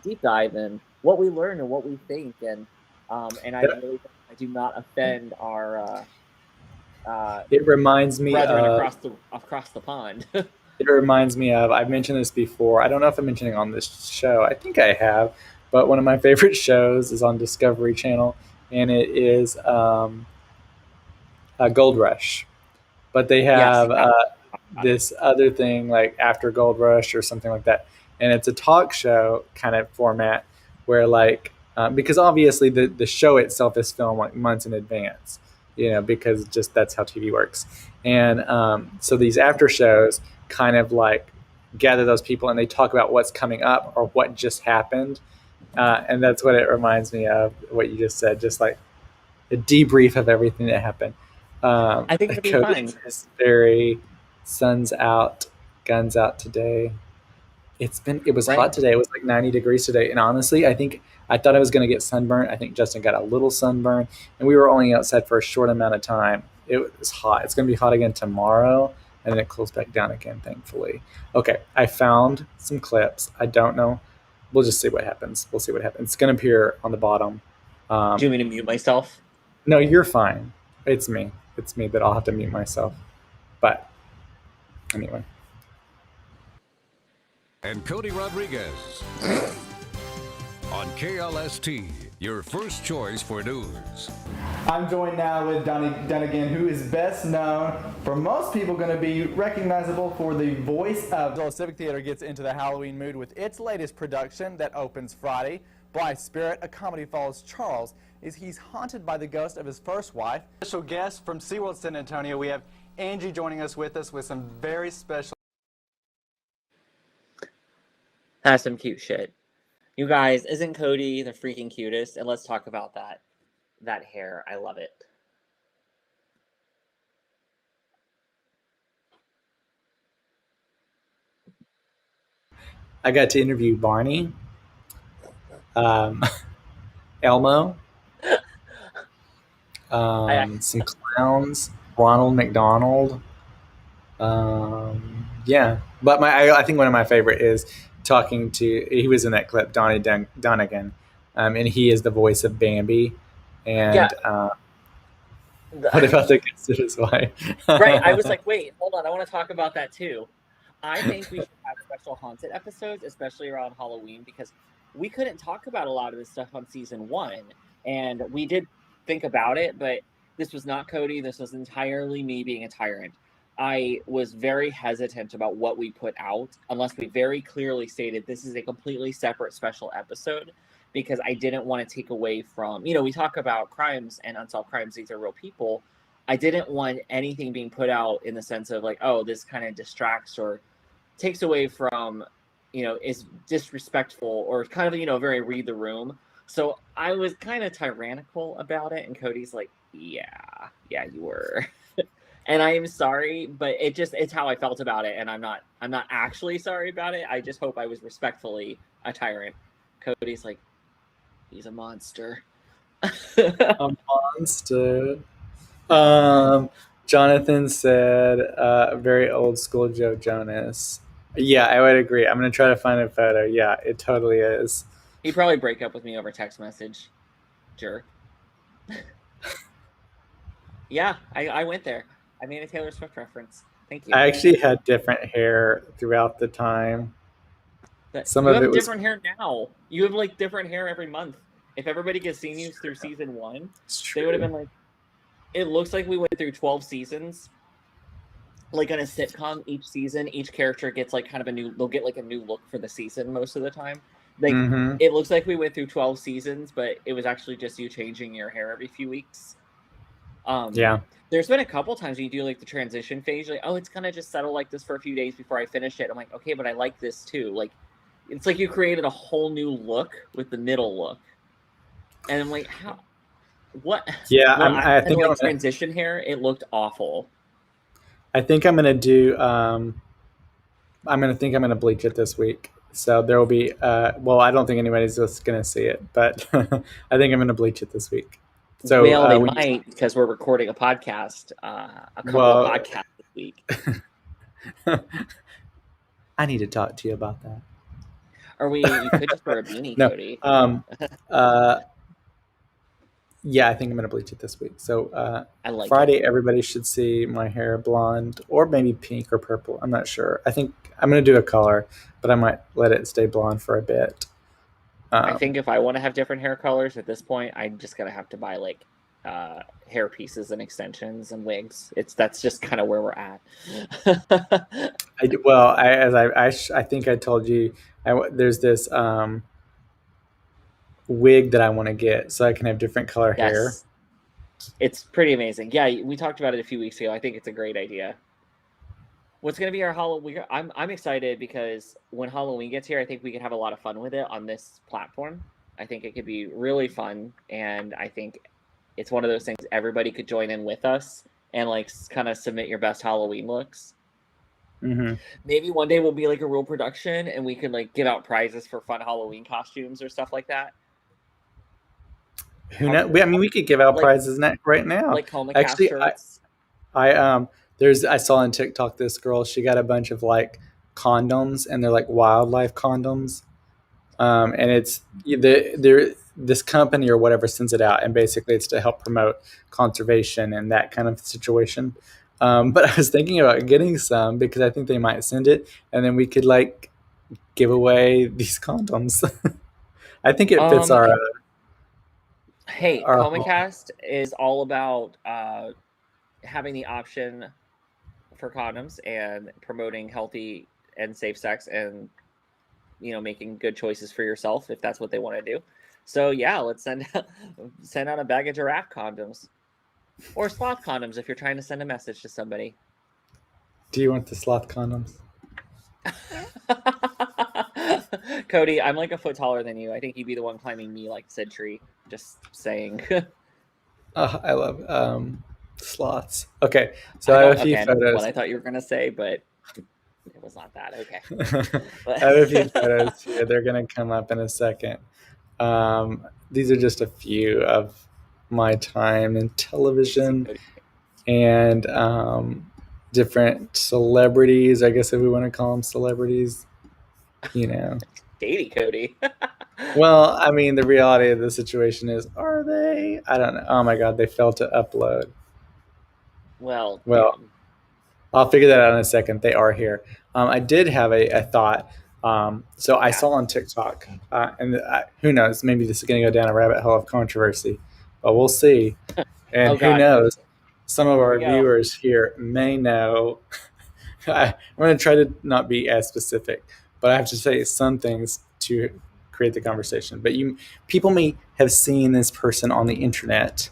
deep dive and what we learn and what we think. And I really hope I do not offend our It reminds me brethren of. across the pond. It reminds me of. I've mentioned this before. I don't know if I'm mentioning on this show. I think I have, but one of my favorite shows is on Discovery Channel, and it is Gold Rush. But they Yes, have this other thing like After Gold Rush or something like that, and it's a talk show kind of format where like because obviously the show itself is filmed like months in advance, because just that's how TV works, and so these after shows kind of like gather those people and they talk about what's coming up or what just happened, and that's what it reminds me of. What you just said, just like a debrief of everything that happened. I think it'll be Cody fun. is very sun's out, guns out today. It was Right. hot today. It was like 90 degrees today. And honestly, I thought I was going to get sunburned. I think Justin got a little sunburn, and we were only outside for a short amount of time. It was hot. It's going to be hot again tomorrow, and then it cools back down again, thankfully. Okay, I found some clips. I don't know. We'll just see what happens. We'll see what happens. It's going to appear on the bottom. Do you want me to mute myself? No, you're fine. It's me. It's me that I'll have to mute myself. But anyway. And Cody Rodriguez on KLST, your first choice for news. I'm joined now with Donnie Dunnigan, who is best known for most people going to be recognizable for the voice of. The Civic Theater gets into the Halloween mood with its latest production that opens Friday. Blythe Spirit, a comedy, follows Charles as he's haunted by the ghost of his first wife. Special guest from SeaWorld San Antonio, we have Angie joining us with some very special. That's some cute shit. You guys, isn't Cody the freaking cutest? And let's talk about that hair. I love it. I got to interview Barney, Elmo, some clowns, Ronald McDonald. Yeah, but I think one of my favorite is talking to. He was in that clip, Donnie Dunnigan, and he is the voice of Bambi. And what about the ghost of his wife? Right, I was like, wait, hold on, I want to talk about that too. I think we should have special haunted episodes, especially around Halloween, because we couldn't talk about a lot of this stuff on season 1, and we did think about it, but this was not Cody. This was entirely me being a tyrant. I was very hesitant about what we put out, unless we very clearly stated this is a completely separate special episode, because I didn't want to take away from, we talk about crimes and unsolved crimes. These are real people. I didn't want anything being put out in the sense of like, oh, this kind of distracts or takes away from, is disrespectful or kind of, very read the room. So I was kind of tyrannical about it. And Cody's like, yeah, you were. And I am sorry, but it's how I felt about it. And I'm not actually sorry about it. I just hope I was respectfully a tyrant. Cody's like, he's a monster. A monster. Jonathan said, very old school Joe Jonas. Yeah, I would agree. I'm going to try to find a photo. Yeah, it totally is. He'd probably break up with me over text message. Jerk. Yeah, I went there. I made a Taylor Swift reference. Thank you. I actually had different hair throughout the time. Some of it was different hair now. You have like different hair every month. If everybody gets seen you through season 1, they would have been like, it looks like we went through 12 seasons. Like on a sitcom, each season, each character gets like kind of they'll get like a new look for the season most of the time. Like It looks like we went through 12 seasons, but it was actually just you changing your hair every few weeks. Yeah. There's been a couple times when you do like the transition phase, you're like, oh, it's gonna just settle like this for a few days before I finish it. I'm like, okay, but I like this too. Like, it's like you created a whole new look with the middle look. And I'm like, how? What? Yeah, I think like transition hair, it looked awful. I think I'm gonna do. I'm gonna bleach it this week. So there will be. Well, I don't think anybody's just gonna see it, but I think I'm gonna bleach it this week. So well, they might because we're recording a podcast, a couple of podcasts this week. I need to talk to you about that. Or you could just wear a beanie, No. Cody. Yeah, I think I'm gonna bleach it this week. So I like Friday, it. everybody should see my hair blonde or maybe pink or purple. I'm not sure. I think I'm gonna do a color, but I might let it stay blonde for a bit. I think if I want to have different hair colors at this point, I'm just gonna have to buy like hair pieces and extensions and wigs. That's just kind of where we're at. I think I told you, there's this wig that I want to get so I can have different color hair. Yes, it's pretty amazing. Yeah, we talked about it a few weeks ago. I think it's a great idea. What's going to be our Halloween? I'm excited because when Halloween gets here, I think we can have a lot of fun with it on this platform. I think it could be really fun, and I think it's one of those things everybody could join in with us and like kind of submit your best Halloween looks. Mm-hmm. Maybe one day we'll be like a real production and we can like give out prizes for fun Halloween costumes or stuff like that. Who knows? I mean, we could give out Like prizes right now. like Coma Cast Actually, shirts. I saw on TikTok this girl. She got a bunch of like condoms, and they're like wildlife condoms. And it's they're this company or whatever sends it out, and basically it's to help promote conservation and that kind of situation. But I was thinking about getting some because I think they might send it, and then we could like give away these condoms. I think it fits Um, hey, our Coma Cast is all about having the option for condoms and promoting healthy and safe sex and making good choices for yourself if that's what they want to do. So yeah, let's send out a bag of giraffe condoms or sloth condoms if you're trying to send a message to somebody. Do you want the sloth condoms? Cody, I'm like a foot taller than you. I think you'd be the one climbing me like said tree. Just saying. I love sloths. Okay, so I have a few Again, what photos. I thought you were gonna say, but it was not that. Okay. I have a few photos here. They're going to come up in a second. These are just a few of my time in television and different celebrities. I guess if we want to call them celebrities, Daily Cody. Well, I mean, the reality of the situation is, are they? I don't know. Oh my God, they failed to upload. Well, I'll figure that out in a second. They are here. I did have a thought. So I saw on TikTok, and who knows, maybe this is going to go down a rabbit hole of controversy, but we'll see. And Oh, who God. knows, some of our we go. viewers here may know. I'm going to try to not be as specific, but I have to say some things to create the conversation. But people may have seen this person on the internet.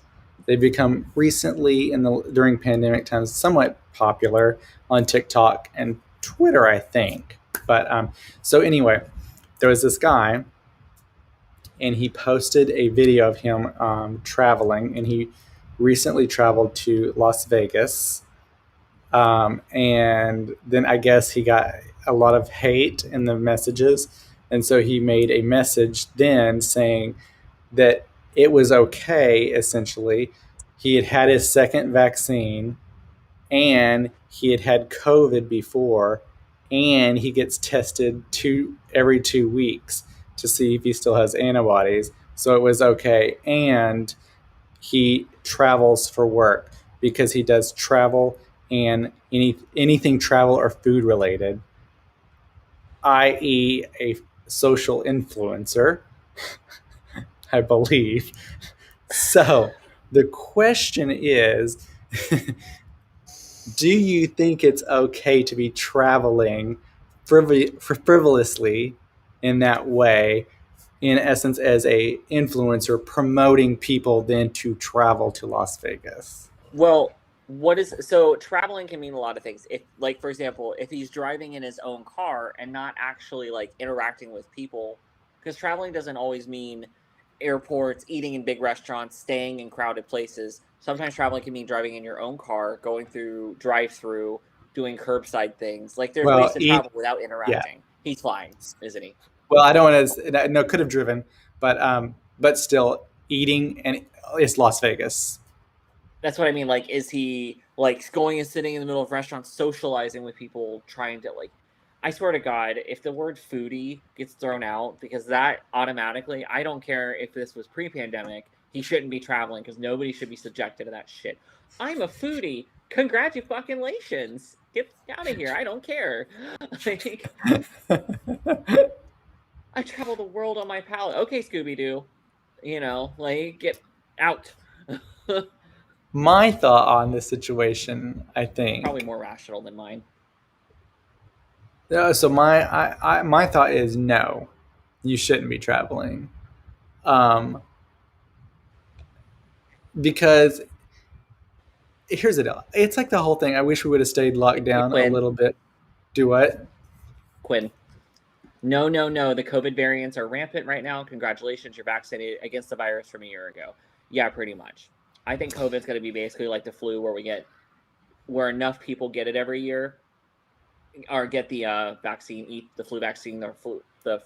They've become recently during pandemic times somewhat popular on TikTok and Twitter, I think. But so anyway, there was this guy, and he posted a video of him traveling, and he recently traveled to Las Vegas. And then I guess he got a lot of hate in the messages. And so he made a message then saying that it was okay, essentially. He had had his second vaccine, and he had had COVID before, and he gets tested every 2 weeks to see if he still has antibodies. So it was okay. And he travels for work because he does travel and anything travel or food related, i.e., a social influencer, I believe. So the question is, do you think it's okay to be traveling frivolously in that way, in essence, as a influencer promoting people then to travel to Las Vegas? Well, so traveling can mean a lot of things. If, like, for example, if he's driving in his own car and not actually like interacting with people, because traveling doesn't always mean airports, eating in big restaurants, staying in crowded places. Sometimes traveling can mean driving in your own car, going through drive-through, doing curbside things. Like there's ways Well, to travel without yeah. interacting. He's flying, isn't he? Well, I don't want to. No, could have driven, but still, eating, and it's Las Vegas. That's what I mean. Like, is he like going and sitting in the middle of restaurants, socializing with people, trying to like I swear to God, if the word foodie gets thrown out, because that automatically, I don't care if this was pre-pandemic, he shouldn't be traveling because nobody should be subjected to that shit. I'm a foodie. Congratulations. Get out of here. I don't care. Like, I travel the world on my pallet. Okay, Scooby Doo. Like, get out. My thought on this situation, I Probably think. more rational than mine. So my thought is no, you shouldn't be traveling, um, because here's the deal. It's like the whole thing. I wish we would have stayed locked Hey, down a Quinn. little bit. Do what? Quinn. No, no, no. The COVID variants are rampant right now. Congratulations, you're vaccinated against the virus from a year ago. Yeah, pretty much. I think COVID's going to be basically like the flu, where enough people get it every year, or get the vaccine, eat the flu vaccine, the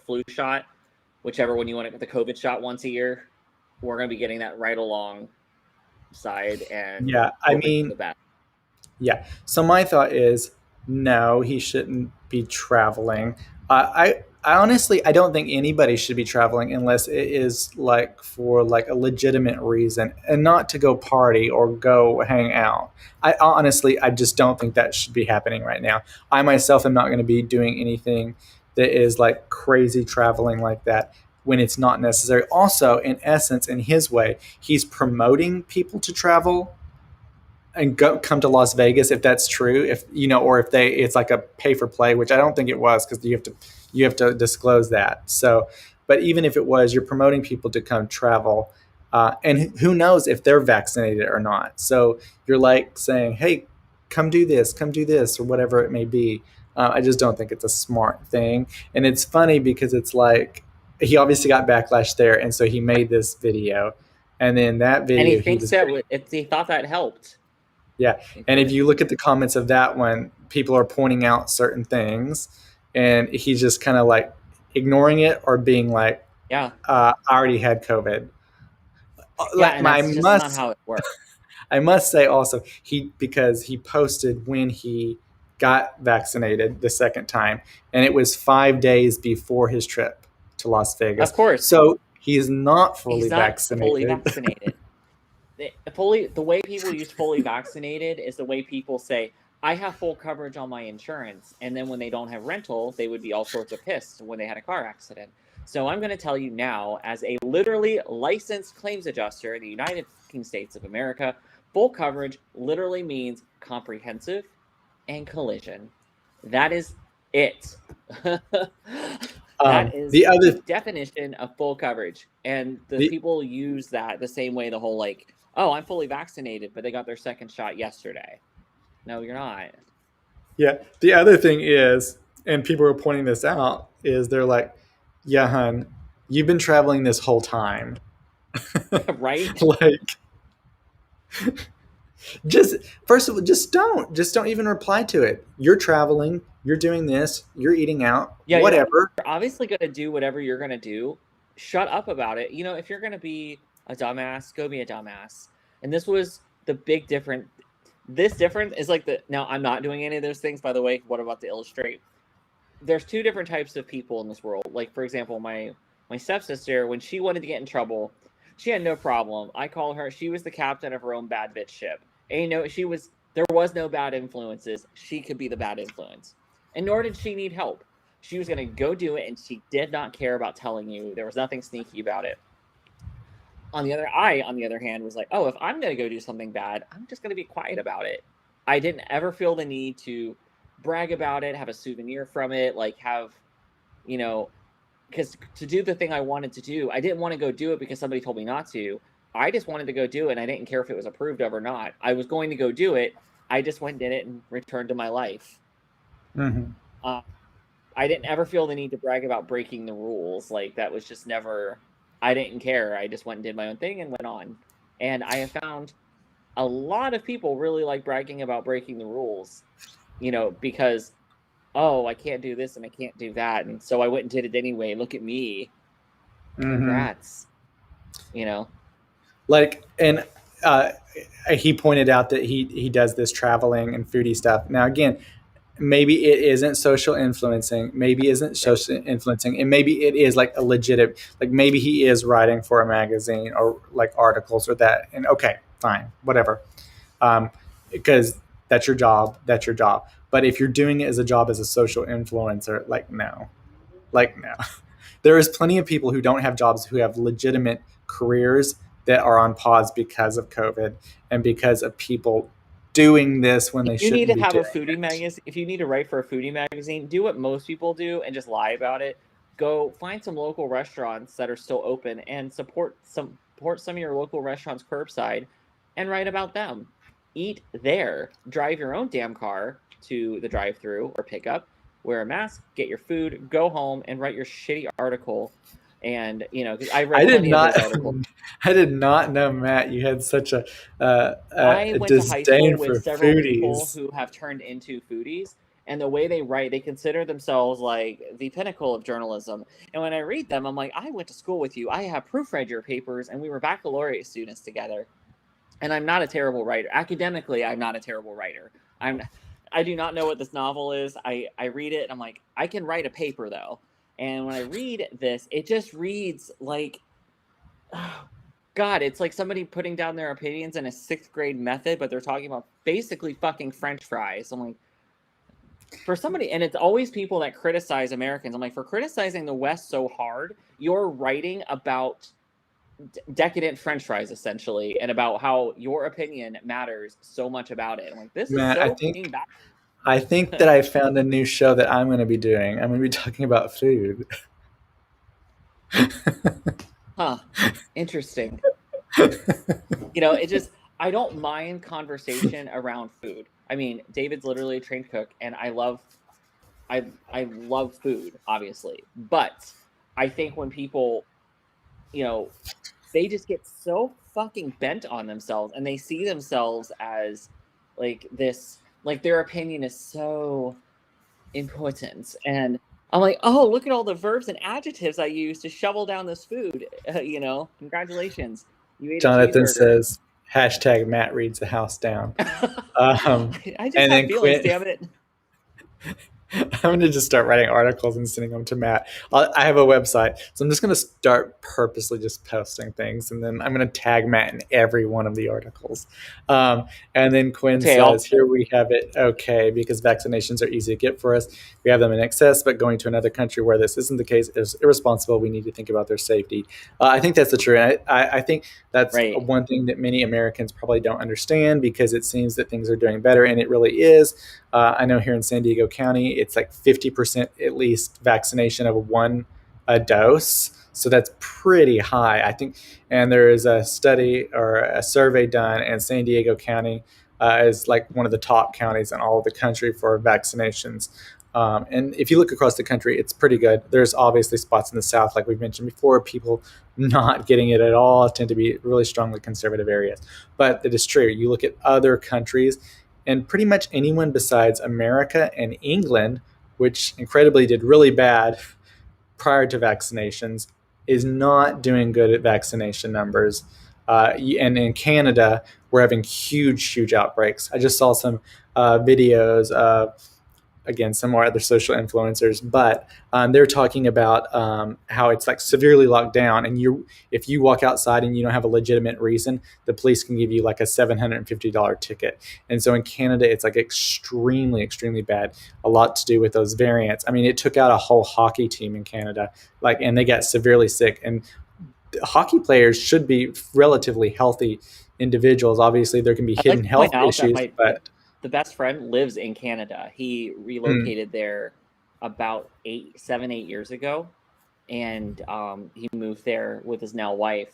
flu shot, whichever one you want to get, the COVID shot once a year. We're going to be getting that right alongside, and Yeah, I hoping for mean, the best. yeah. So my thought is no, he shouldn't be traveling. I honestly I don't think anybody should be traveling unless it is like for like a legitimate reason and not to go party or go hang out. I honestly I just don't think that should be happening right now. I myself am not going to be doing anything that is like crazy traveling like that when it's not necessary. Also, in essence, in his way, he's promoting people to travel and come to Las Vegas if that's true. If you know, or if it's like a pay for play, which I don't think it was because you have to disclose that. So, but even if it was, you're promoting people to come travel, and who knows if they're vaccinated or not. So you're like saying, hey, come do this, or whatever it may be. I just don't think it's a smart thing, and it's funny because it's like he obviously got backlash there, and so he made this video, and then that And he video he thinks was that he thought that helped. yeah. And if you look at the comments of that one, people are pointing out certain things and he's just kind of like ignoring it or being like, Yeah. I already had COVID. Yeah, Like and that's just not how it works. I must say also because he posted when he got vaccinated the second time and it was 5 days before his trip to Las Vegas. Of course. So he's not fully He's not fully vaccinated. vaccinated. The way people use fully vaccinated is the way people say, I have full coverage on my insurance. And then when they don't have rental, they would be all sorts of pissed when they had a car accident. So I'm going to tell you now, as a literally licensed claims adjuster in the United States of America, full coverage literally means comprehensive and collision. That is it. That is the definition of full coverage. And the people use that the same way, the whole like, oh, I'm fully vaccinated, but they got their second shot yesterday. No, you're not. Yeah. The other thing is, and people are pointing this out, is they're like, yeah, hun, you've been traveling this whole time. Right? Like, just first of all, just don't even reply to it. You're traveling, you're doing this, you're eating out, Yeah, whatever. You're obviously going to do whatever you're going to do. Shut up about it. If you're going to be a dumbass, go be a dumbass. And this was the big difference. This difference is like now I'm not doing any of those things, by the way. What about to illustrate? There's two different types of people in this world. Like, for example, my stepsister, when she wanted to get in trouble, she had no problem. I call her, she was the captain of her own bad bitch ship. And there was no bad influences. She could be the bad influence. And nor did she need help. She was going to go do it, and she did not care about telling you. There was nothing sneaky about it. On the other hand, was like, oh, if I'm going to go do something bad, I'm just going to be quiet about it. I didn't ever feel the need to brag about it, have a souvenir from it, like because to do the thing I wanted to do, I didn't want to go do it because somebody told me not to. I just wanted to go do it, and I didn't care if it was approved of or not. I was going to go do it. I just went and did it and returned to my life. Mm-hmm. I didn't ever feel the need to brag about breaking the rules. Like, that was just never... I didn't care. I just went and did my own thing and went on. And I have found a lot of people really like bragging about breaking the rules, because, oh, I can't do this and I can't do that. And so I went and did it anyway. Look at me. Congrats. Like, and he pointed out that he does this traveling and foodie stuff. Now, again, maybe it isn't social influencing, maybe isn't social influencing, and maybe it is like a legitimate, like maybe he is writing for a magazine or like articles or that, and okay, fine, whatever, because that's your job, that's your job. But if you're doing it as a job as a social influencer, like no, like no. There is plenty of people who don't have jobs who have legitimate careers that are on pause because of COVID and because of people doing this when If they you need shouldn't to be have a doing foodie it. magazine, if you need to write for a foodie magazine, do what most people do and just lie about it. Go find some local restaurants that are still open and support some of your local restaurants curbside and write about them. Eat there. Drive your own damn car to the drive-through or pickup. Wear a mask, get your food, go home and write your shitty article. And because I I read did plenty of not, those articles. I did not know, Matt, you had such I a went to high school disdain with for several people foodies. who have turned into foodies, and the way they write, they consider themselves like the pinnacle of journalism. And when I read them, I'm like, I went to school with you. I have proofread your papers, and we were baccalaureate students together. And I'm not a terrible writer. Academically, I'm not a terrible writer. I do not know what this novel is. I read it, and I'm like, I can write a paper though. And when I read this, it just reads like God, it's like somebody putting down their opinions in a 6th grade method, but they're talking about basically fucking French fries. I'm like, for somebody, and it's always people that criticize Americans. I'm like, for criticizing the West so hard, you're writing about decadent French fries essentially, and about how your opinion matters so much about it. I'm like, this is Matt, so fucking bad. I think that I found a new show that I'm going to be doing. I'm going to be talking about food. Huh? Interesting. It just I don't mind conversation around food. I mean, David's literally a trained cook, and I love food, obviously, but I think when people, they just get so fucking bent on themselves, and they see themselves as like this, like their opinion is so important, and I'm like, oh, look at all the verbs and adjectives I use to shovel down this food. Congratulations, you ate a Jonathan cheeseburger. says, hashtag Matt reads the house down. Um, I just and have then feelings, Quinn, damn it. I'm going to just start writing articles and sending them to Matt. I have a website, so I'm just going to start purposely just posting things, and then I'm going to tag Matt in every one of the articles. And then Quinn Okay, says, "Here we have it. Okay, because vaccinations are easy to get for us. We have them in excess, but going to another country where this isn't the case is irresponsible. We need to think about their safety." I think that's the truth. I think that's right. one thing that many Americans probably don't understand, because it seems that things are doing better, and it really is. I know here in San Diego County, it's like 50% at least vaccination of a dose. So that's pretty high, I think. And there is a study or a survey done, and San Diego County is like one of the top counties in all of the country for vaccinations. And if you look across the country, it's pretty good. There's obviously spots in the South, like we've mentioned before, people not getting it at all tend to be really strongly conservative areas. But it is true. You look at other countries, and pretty much anyone besides America and England, which incredibly did really bad prior to vaccinations, is not doing good at vaccination numbers. And in Canada, we're having huge outbreaks. I just saw some videos of, again, some more other social influencers, but they're talking about how it's like severely locked down, and if you walk outside and you don't have a legitimate reason, the police can give you like a $750 ticket. And so in Canada, it's like extremely bad. A lot to do with those variants. I mean, it took out a whole hockey team in Canada, and they got severely sick. And hockey players should be relatively healthy individuals. Obviously, there can be I'd like hidden to point health out that issues, my but the best friend lives in Canada. He relocated there about 8 years ago, and he moved there with his now wife.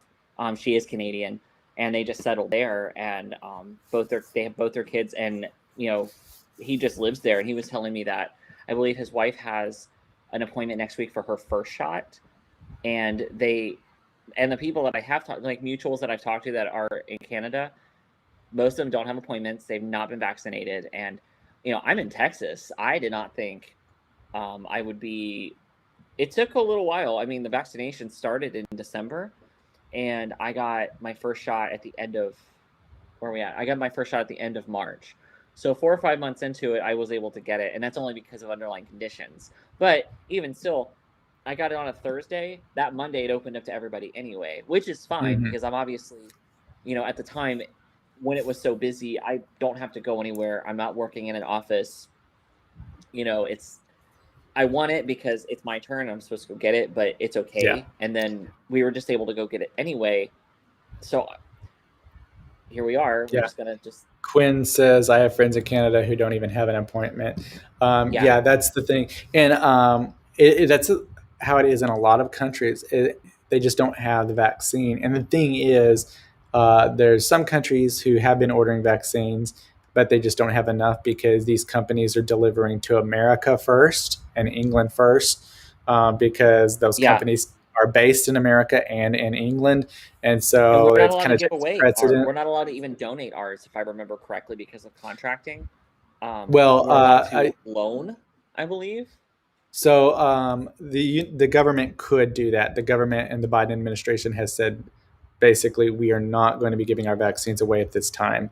She is Canadian, and they just settled there, and they have both their kids, and he just lives there. And he was telling me that I believe his wife has an appointment next week for her first shot, and the people that I have talked, like mutuals that I've talked to that are in Canada, most of them don't have appointments. They've not been vaccinated. And, I'm in Texas. I did not think I would be. It took a little while. I mean, the vaccination started in December, and I got my first shot at the end of. Where are we at? I got my first shot at the end of March. So 4 or 5 months into it, I was able to get it, and that's only because of underlying conditions. But even still, I got it on a Thursday. That Monday, it opened up to everybody anyway, which is fine because I'm obviously, at the time when it was so busy, I don't have to go anywhere. I'm not working in an office. I want it because it's my turn. I'm supposed to go get it, but it's okay. Yeah. And then we were just able to go get it anyway. So here we are. We're just gonna Quinn says, I have friends in Canada who don't even have an appointment. Yeah, that's the thing. And that's how it is in a lot of countries. They just don't have the vaccine. And the thing is, there's some countries who have been ordering vaccines, but they just don't have enough because these companies are delivering to America first and England first, because those companies are based in America and in England. And so we're not it's allowed kind to of give away precedent. we're not allowed to even donate ours, if I remember correctly, because of contracting. Well, we're allowed to loan, I believe. So the government could do that. The government and the Biden administration has said basically we are not going to be giving our vaccines away at this time.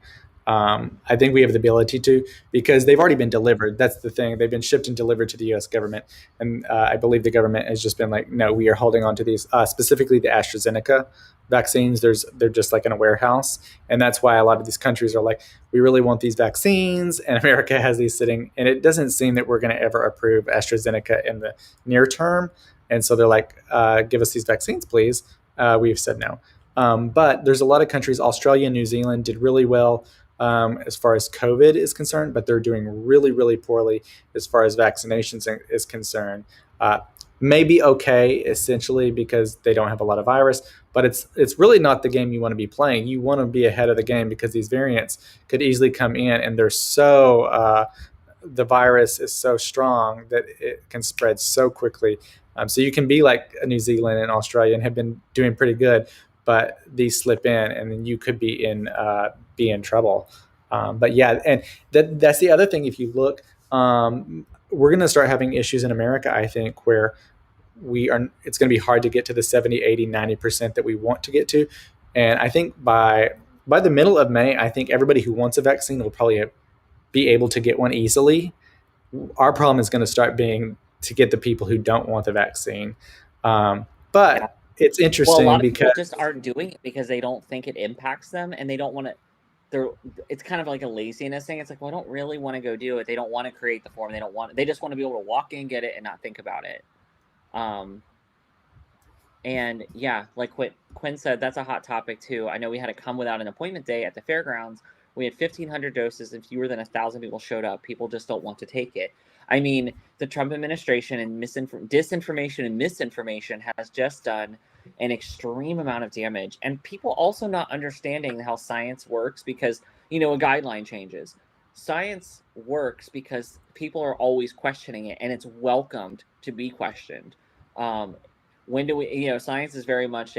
I think we have the ability to, because they've already been delivered. That's the thing. They've been shipped and delivered to the U.S. government. And I believe the government has just been like, no, we are holding on to these, specifically the AstraZeneca vaccines. They're just like in a warehouse. And that's why a lot of these countries are like, we really want these vaccines. And America has these sitting. And it doesn't seem that we're going to ever approve AstraZeneca in the near term. And so they're like, give us these vaccines, please. We've said no. But there's a lot of countries, Australia and New Zealand did really well as far as COVID is concerned, but they're doing really, really poorly as far as vaccinations is concerned. Maybe okay, essentially, because they don't have a lot of virus, but it's really not the game you want to be playing. You want to be ahead of the game because these variants could easily come in, and they're so the virus is so strong that it can spread so quickly. So you can be like New Zealand and Australia and have been doing pretty good, but these slip in, and then you could be in trouble. But yeah, and that's the other thing. If you look, we're going to start having issues in America, I think, where it's going to be hard to get to the 70, 80, 90% that we want to get to. And I think by the middle of May, I think everybody who wants a vaccine will probably be able to get one easily. Our problem is going to start being to get the people who don't want the vaccine. But it's interesting, well, a lot of because people just aren't doing it because they don't think it impacts them, and they don't want to. It's kind of like a laziness thing. It's like, well, I don't really want to go do it. They don't want to create the form. They just want to be able to walk in, get it, and not think about it. And yeah, like what Quinn said, that's a hot topic too. I know we had to come without an appointment day at the fairgrounds. We had 1,500 doses and fewer than 1,000 people showed up. People just don't want to take it. I mean, the Trump administration and disinformation and misinformation has just done an extreme amount of damage. And people also not understanding how science works because, a guideline changes. Science works because people are always questioning it, and it's welcomed to be questioned. When do we, science is very much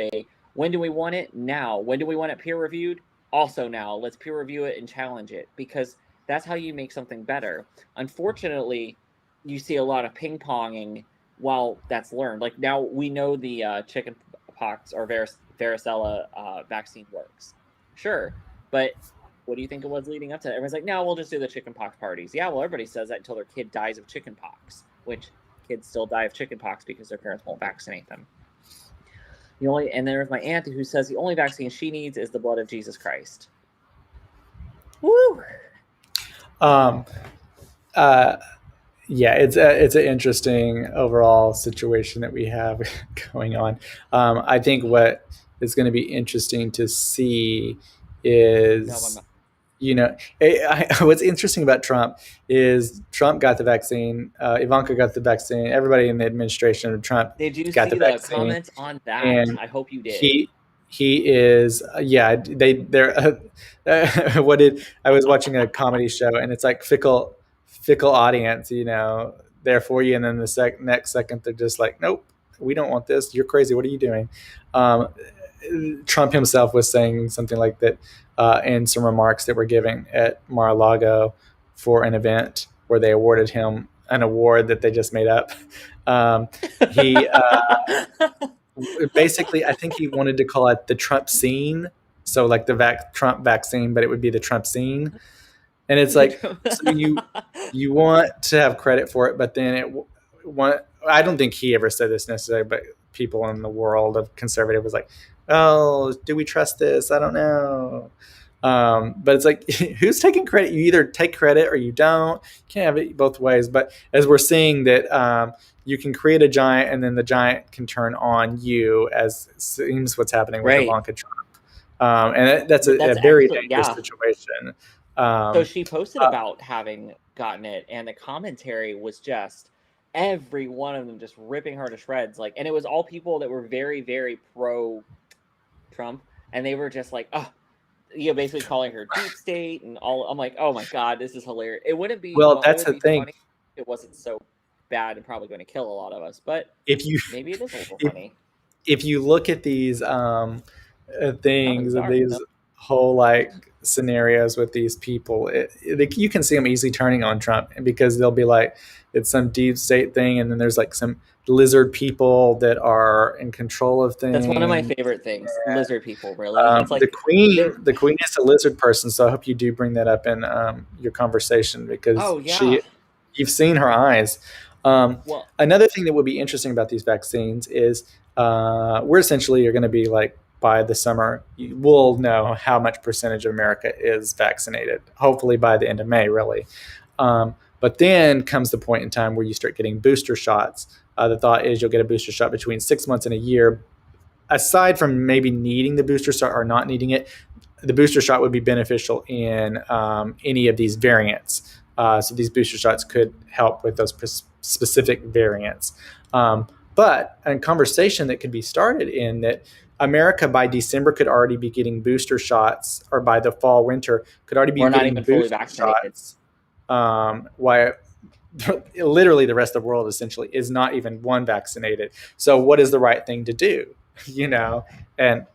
when do we want it? Now. When do we want it peer reviewed? Also now. Let's peer review it and challenge it, because that's how you make something better. Unfortunately, you see a lot of ping-ponging while that's learned. Like now we know the chicken pox or varicella vaccine works. Sure, but what do you think it was leading up to that? Everyone's like, no, we'll just do the chicken pox parties. Yeah, well, everybody says that until their kid dies of chicken pox, which kids still die of chicken pox because their parents won't vaccinate them. And there's my aunt who says the only vaccine she needs is the blood of Jesus Christ. Woo! Yeah, it's an interesting overall situation that we have going on. I think what is going to be interesting to see is, what's interesting about Trump is Trump got the vaccine, Ivanka got the vaccine, everybody in the administration of Trump Did you got see the vaccine. comments on that? And I hope you did. He is, they're I was watching a comedy show, and it's like fickle audience, there for you, and then the next second they're just like, nope, we don't want this, you're crazy, what are you doing? Trump himself was saying something like that in some remarks that were giving at Mar-a-Lago for an event where they awarded him an award that they just made up. He basically, I think he wanted to call it the Trump scene. So like the Trump vaccine, but it would be the Trump scene. And it's like, so you want to have credit for it, but then I don't think he ever said this necessarily, but people in the world of conservative was like, oh, do we trust this? I don't know. But it's like, who's taking credit? You either take credit or you don't. You can't have it both ways. But as we're seeing that, you can create a giant and then the giant can turn on you, as seems what's happening with Right. Ivanka Trump. And that's a That's very actually, dangerous yeah. situation. So she posted about having gotten it, and the commentary was just every one of them just ripping her to shreds. Like, and it was all people that were very, very pro Trump, and they were just like, oh, basically calling her deep state and all. I'm like, oh my god, this is hilarious. It wouldn't be Well, it that's would the be thing. funny if it wasn't so bad and probably going to kill a lot of us, but If you maybe it is a little if, funny. if you look at these things and Bizarre, these whole like scenarios with these people, you can see them easily turning on Trump because they'll be like, it's some deep state thing, and then there's like some lizard people that are in control of things. That's one of my favorite things. Lizard people, really. It's like the queen is a lizard person, so I hope you do bring that up in your conversation because oh yeah. you've seen her eyes. Well, Another thing that would be interesting about these vaccines is we're essentially are going to be like, by the summer, we'll know how much percentage of America is vaccinated. Hopefully by the end of May, really. But then comes the point in time where you start getting booster shots. The thought is you'll get a booster shot between 6 months and a year. Aside from maybe needing the booster shot or not needing it, the booster shot would be beneficial in any of these variants. So these booster shots could help with those specific variants. But a conversation that could be started in that America by December could already be getting booster shots, or by the fall, winter, could already be we're not getting even fully booster vaccinated. shots. Why literally the rest of the world essentially is not even one vaccinated. So what is the right thing to do? And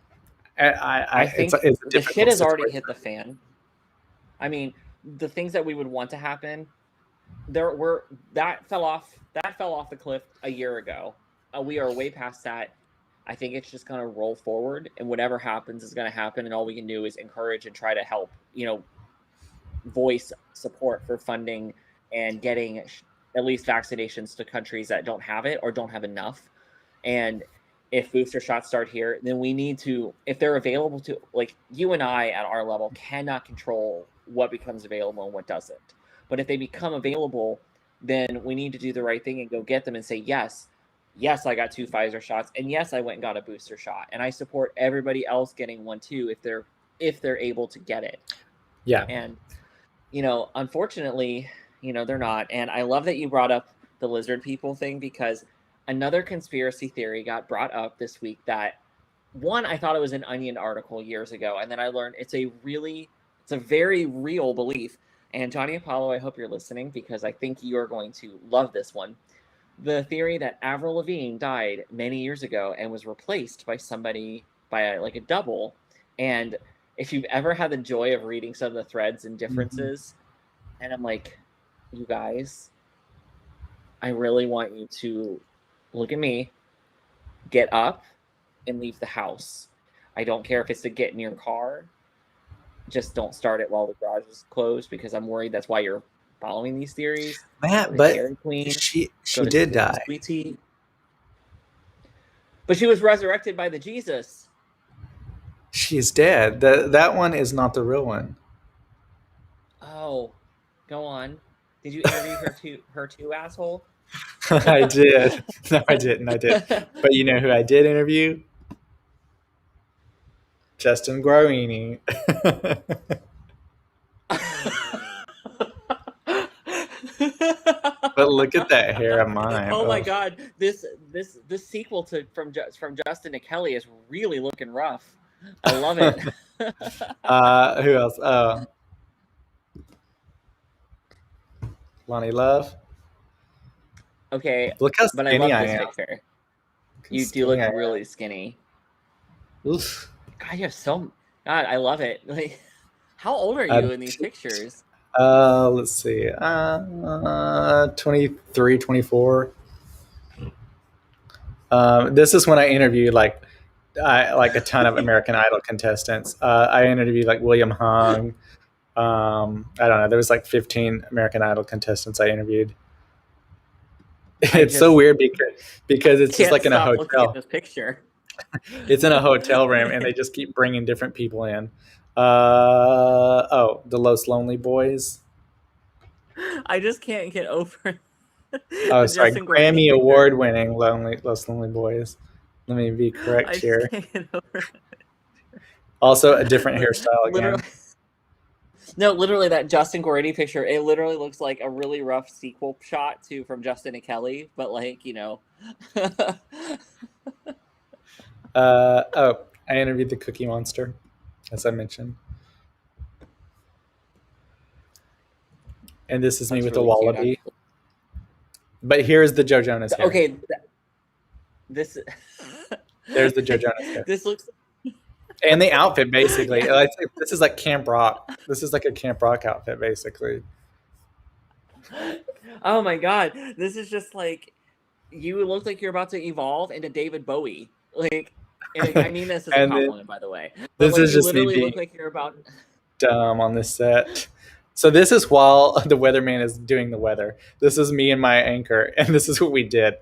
I think it's a the shit difficult has already situation. hit the fan. I mean, the things that we would want to happen, that fell off the cliff a year ago. We are way past that. I think it's just going to roll forward, and whatever happens is going to happen, and all we can do is encourage and try to help, voice support for funding and getting at least vaccinations to countries that don't have it or don't have enough. And if booster shots start here, then we need to, if they're available to, like, you and I at our level cannot control what becomes available and what doesn't. But if they become available, then we need to do the right thing and go get them and say, yes, I got 2 Pfizer shots, and yes, I went and got a booster shot, and I support everybody else getting one too if they're able to get it. Yeah. And unfortunately, they're not. And I love that you brought up the lizard people thing, because another conspiracy theory got brought up this week that, one, I thought it was an Onion article years ago, and then I learned it's a very real belief. And Johnny Apollo, I hope you're listening, because I think you are going to love this one. The theory that Avril Lavigne died many years ago and was replaced by somebody, by a double. And if you've ever had the joy of reading some of the threads and differences, and I'm like, you guys, I really want you to look at me, get up, and leave the house. I don't care if it's to get in your car. Just don't start it while the garage is closed, because I'm worried that's why you're following these theories. Matt, but Dairy Queen, she go to did die. Sweet Tea. But she was resurrected by the Jesus. She is dead. That one is not the real one. Oh, go on. Did you interview her too, asshole? I did. No, I didn't. I did. But you know who I did interview? Justin Guarini. But look at that hair of mine. Oh my God, this sequel from Justin to Kelly is really looking rough. I love it. Who else? Lonnie Love. Okay, Look how but I skinny love I this am. picture. You do look really skinny. Oof. God, you have God, I love it. Like, how old are you in these pictures? Let's see. 23, 24. This is when I interviewed like a ton of American Idol contestants. I interviewed like William Hung, I don't know. There was like 15 American Idol contestants I interviewed. I It's so just weird because it's just can't like in a stop looking at hotel. this picture. It's in a hotel room, and they just keep bringing different people in. The Los Lonely Boys. I just can't get over Oh, the sorry, Justin Guarini Grammy picture. award-winning Los Lonely Boys. Let me be correct I just here. can't get over Also, a different it. hairstyle Literally, again. no, literally that Justin Guarini picture. It literally looks like a really rough sequel shot to from Justin and Kelly, but like I interviewed the Cookie Monster, as I mentioned, and this is me that's with a really cute, wallaby. actually. But here's the Joe Jonas hair. Okay, this There's the Joe Jonas hair. this looks And the outfit, basically. Yeah. I think this is like Camp Rock. This is like a Camp Rock outfit, basically. Oh my god, this is just like you look like you're about to evolve into David Bowie. Like, and I mean this as a And then compliment, by the way. But this like, is you just me literally being look like you're about. dumb on this set. So this is while the weatherman is doing the weather. This is me and my anchor, and this is what we did.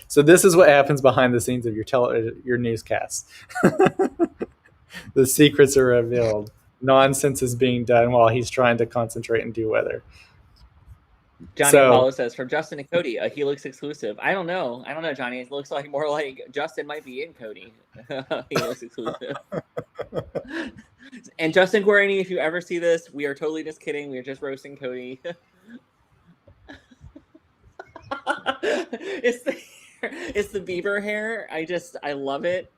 So this is what happens behind the scenes of your newscast. The secrets are revealed. Nonsense is being done while he's trying to concentrate and do weather. Johnny So- Apollo says from Justin and Cody, a Helix exclusive. I don't know, Johnny. It looks like more like Justin might be in Cody. Helix exclusive. And Justin Guarini, if you ever see this, we are totally just kidding. We are just roasting Cody. It's the Bieber hair. I love it.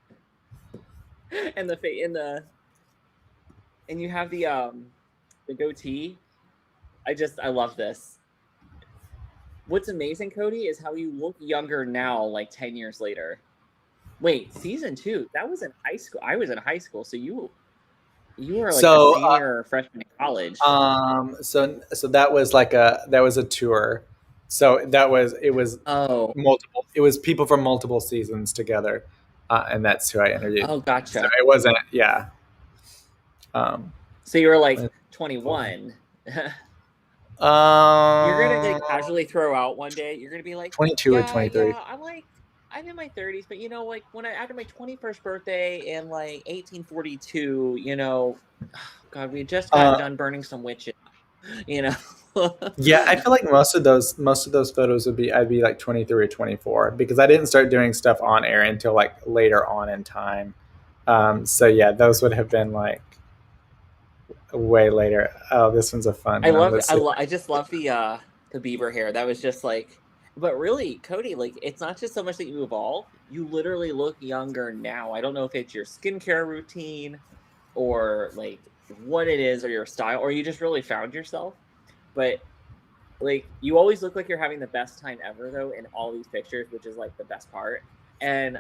And and you have the goatee. I love this. What's amazing, Cody, is how you look younger now, like 10 years later. Wait, season 2, that was in high school. I was in high school, so you were like a senior or freshman in college. So that was a tour. So it was multiple. It was people from multiple seasons together, and that's who I interviewed. Oh, gotcha. So it wasn't, yeah. So you were like 21. You're gonna casually throw out one day. You're gonna be like 22 or 23. Yeah, I'm in my 30s, but like when after my 21st birthday in like 1842, God, we just got done burning some witches, Yeah, I feel like most of those photos I'd be like 23 or 24 because I didn't start doing stuff on air until like later on in time. So yeah, those would have been like way later. Oh, this one's a fun one. I just love the Bieber hair. That was just like, but really, Cody, like, it's not just so much that you evolve. You literally look younger now. I don't know if it's your skincare routine or like what it is or your style or you just really found yourself. But like, you always look like you're having the best time ever though in all these pictures, which is like the best part. And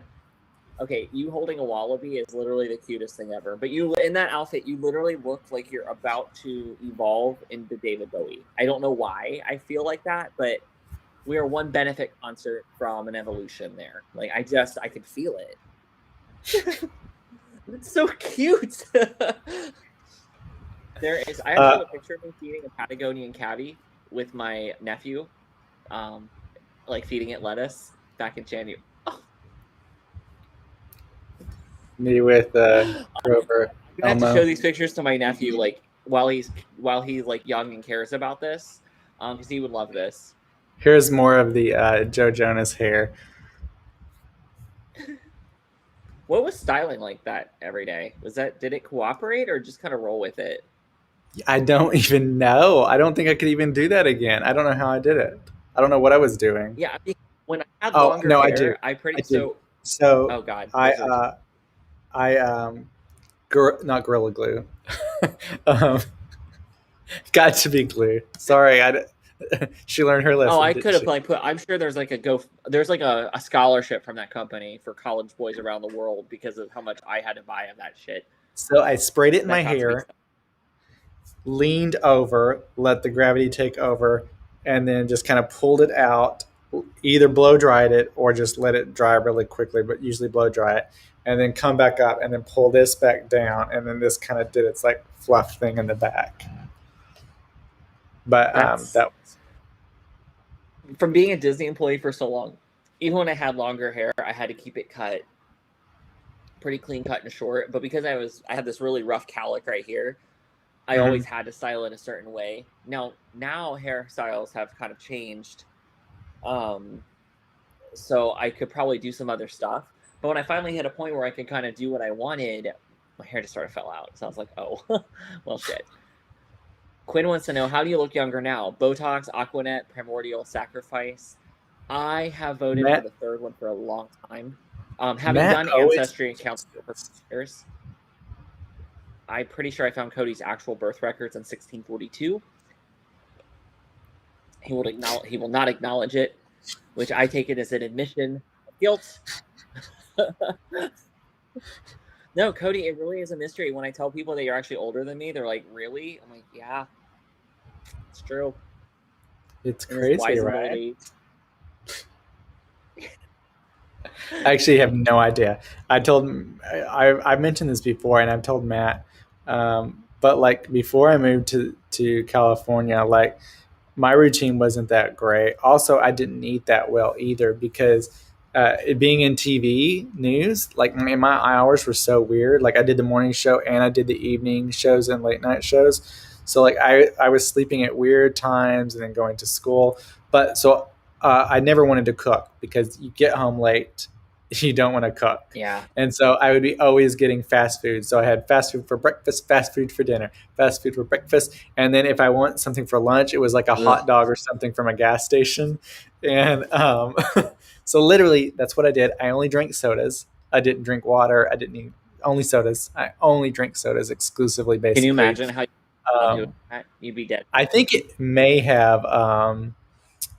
okay, you holding a wallaby is literally the cutest thing ever. But you, in that outfit, you literally look like you're about to evolve into David Bowie. I don't know why I feel like that, but we are one benefit concert from an evolution there. Like, I could feel it. It's so cute. I actually have a picture of me feeding a Patagonian cabbie with my nephew, like feeding it lettuce back in January. Me with Grover. I have to show these pictures to my nephew, like while he's like young and cares about this, because he would love this. Here's more of the Joe Jonas hair. What was styling like that every day? Did it cooperate or just kind of roll with it? I don't even know. I don't think I could even do that again. I don't know how I did it. I don't know what I was doing. Yeah, I mean, when I had longer hair, I do. So oh god, not Gorilla Glue. Got to be glue. Sorry, she learned her lesson. Oh, I could have put. I'm sure there's like a scholarship from that company for college boys around the world because of how much I had to buy of that shit. So I sprayed it in my hair, leaned over, let the gravity take over, and then just kind of pulled it out. Either blow dried it or just let it dry really quickly, but usually blow dry it, and then come back up and then pull this back down, and then this kind of did its like fluff thing in the back. But that was from being a Disney employee for so long. Even when I had longer hair, I had to keep it cut pretty clean cut and short. But because I had this really rough cowlick right here, I always had to style it a certain way. Now hairstyles have kind of changed. So I could probably do some other stuff. But when I finally hit a point where I could kind of do what I wanted, my hair just sort of fell out. So I was like, oh, well, shit. Quinn wants to know, how do you look younger now? Botox, Aquanet, Primordial, Sacrifice. I have voted for the third one for a long time. Having done Ancestry and Council for years, I'm pretty sure I found Cody's actual birth records in 1642. He will not acknowledge it, which I take it as an admission of guilt. No, Cody, it really is a mystery. When I tell people that you're actually older than me, they're like, really? I'm like, yeah, it's true. It's crazy, right? I actually have no idea. I mentioned this before, and I've told Matt, but like before I moved to California, like my routine wasn't that great. Also, I didn't eat that well either because it being in TV news, like my hours were so weird. Like I did the morning show and I did the evening shows and late night shows. So like I was sleeping at weird times and then going to school. But so I never wanted to cook because you get home late, you don't want to cook. Yeah. And so I would be always getting fast food. So I had fast food for breakfast, fast food for dinner, fast food for breakfast. And then if I want something for lunch, it was like a hot dog or something from a gas station. And so literally that's what I did. I only drank sodas. I didn't drink water. I didn't need only sodas. I only drink sodas exclusively, basically. Can you imagine how you'd be dead? I think it may have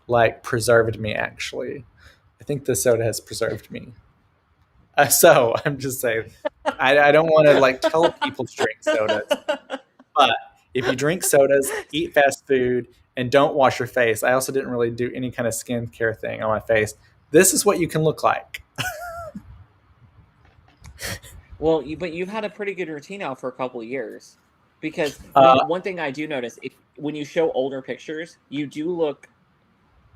like preserved me, actually. I think the soda has preserved me. So I'm just saying, I don't want to like tell people to drink sodas, but if you drink sodas, eat fast food, and don't wash your face. I also didn't really do any kind of skincare thing on my face. This is what you can look like. Well, but you've had a pretty good routine now for a couple of years, because one thing I do notice, when you show older pictures, you do look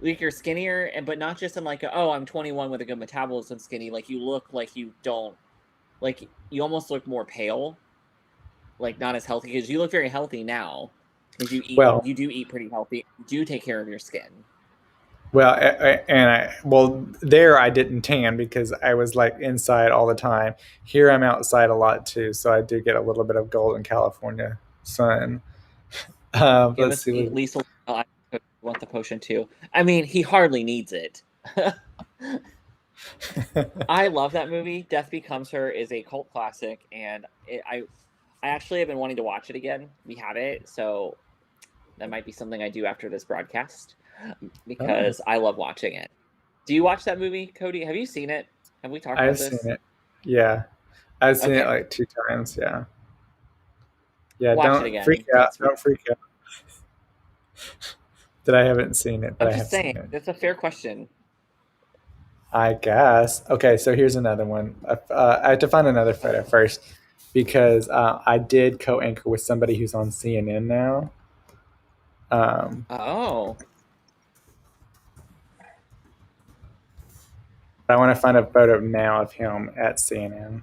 like you're skinnier, but not just in like, I'm 21 with a good metabolism skinny. Like you look like you don't, like you almost look more pale, like not as healthy, because you look very healthy now. Because you do eat pretty healthy. You do take care of your skin. Well, there I didn't tan because I was like inside all the time. Here I'm outside a lot too, so I do get a little bit of golden California sun. Let's see. Lisa, I want the potion too. I mean, he hardly needs it. I love that movie. Death Becomes Her is a cult classic, and I actually have been wanting to watch it again. We have it, so that might be something I do after this broadcast, because I love watching it. Do you watch that movie, Cody? Have you seen it? Have we talked about this? I've seen it. Yeah. I've seen it like 2 times. Yeah. Yeah. Watch it again. Freak out. Don't freak out that I haven't seen it, but I'm just saying, that's a fair question. I guess. Okay. So here's another one. I have to find another photo first because I did co-anchor with somebody who's on CNN now. I want to find a photo now of him at CNN.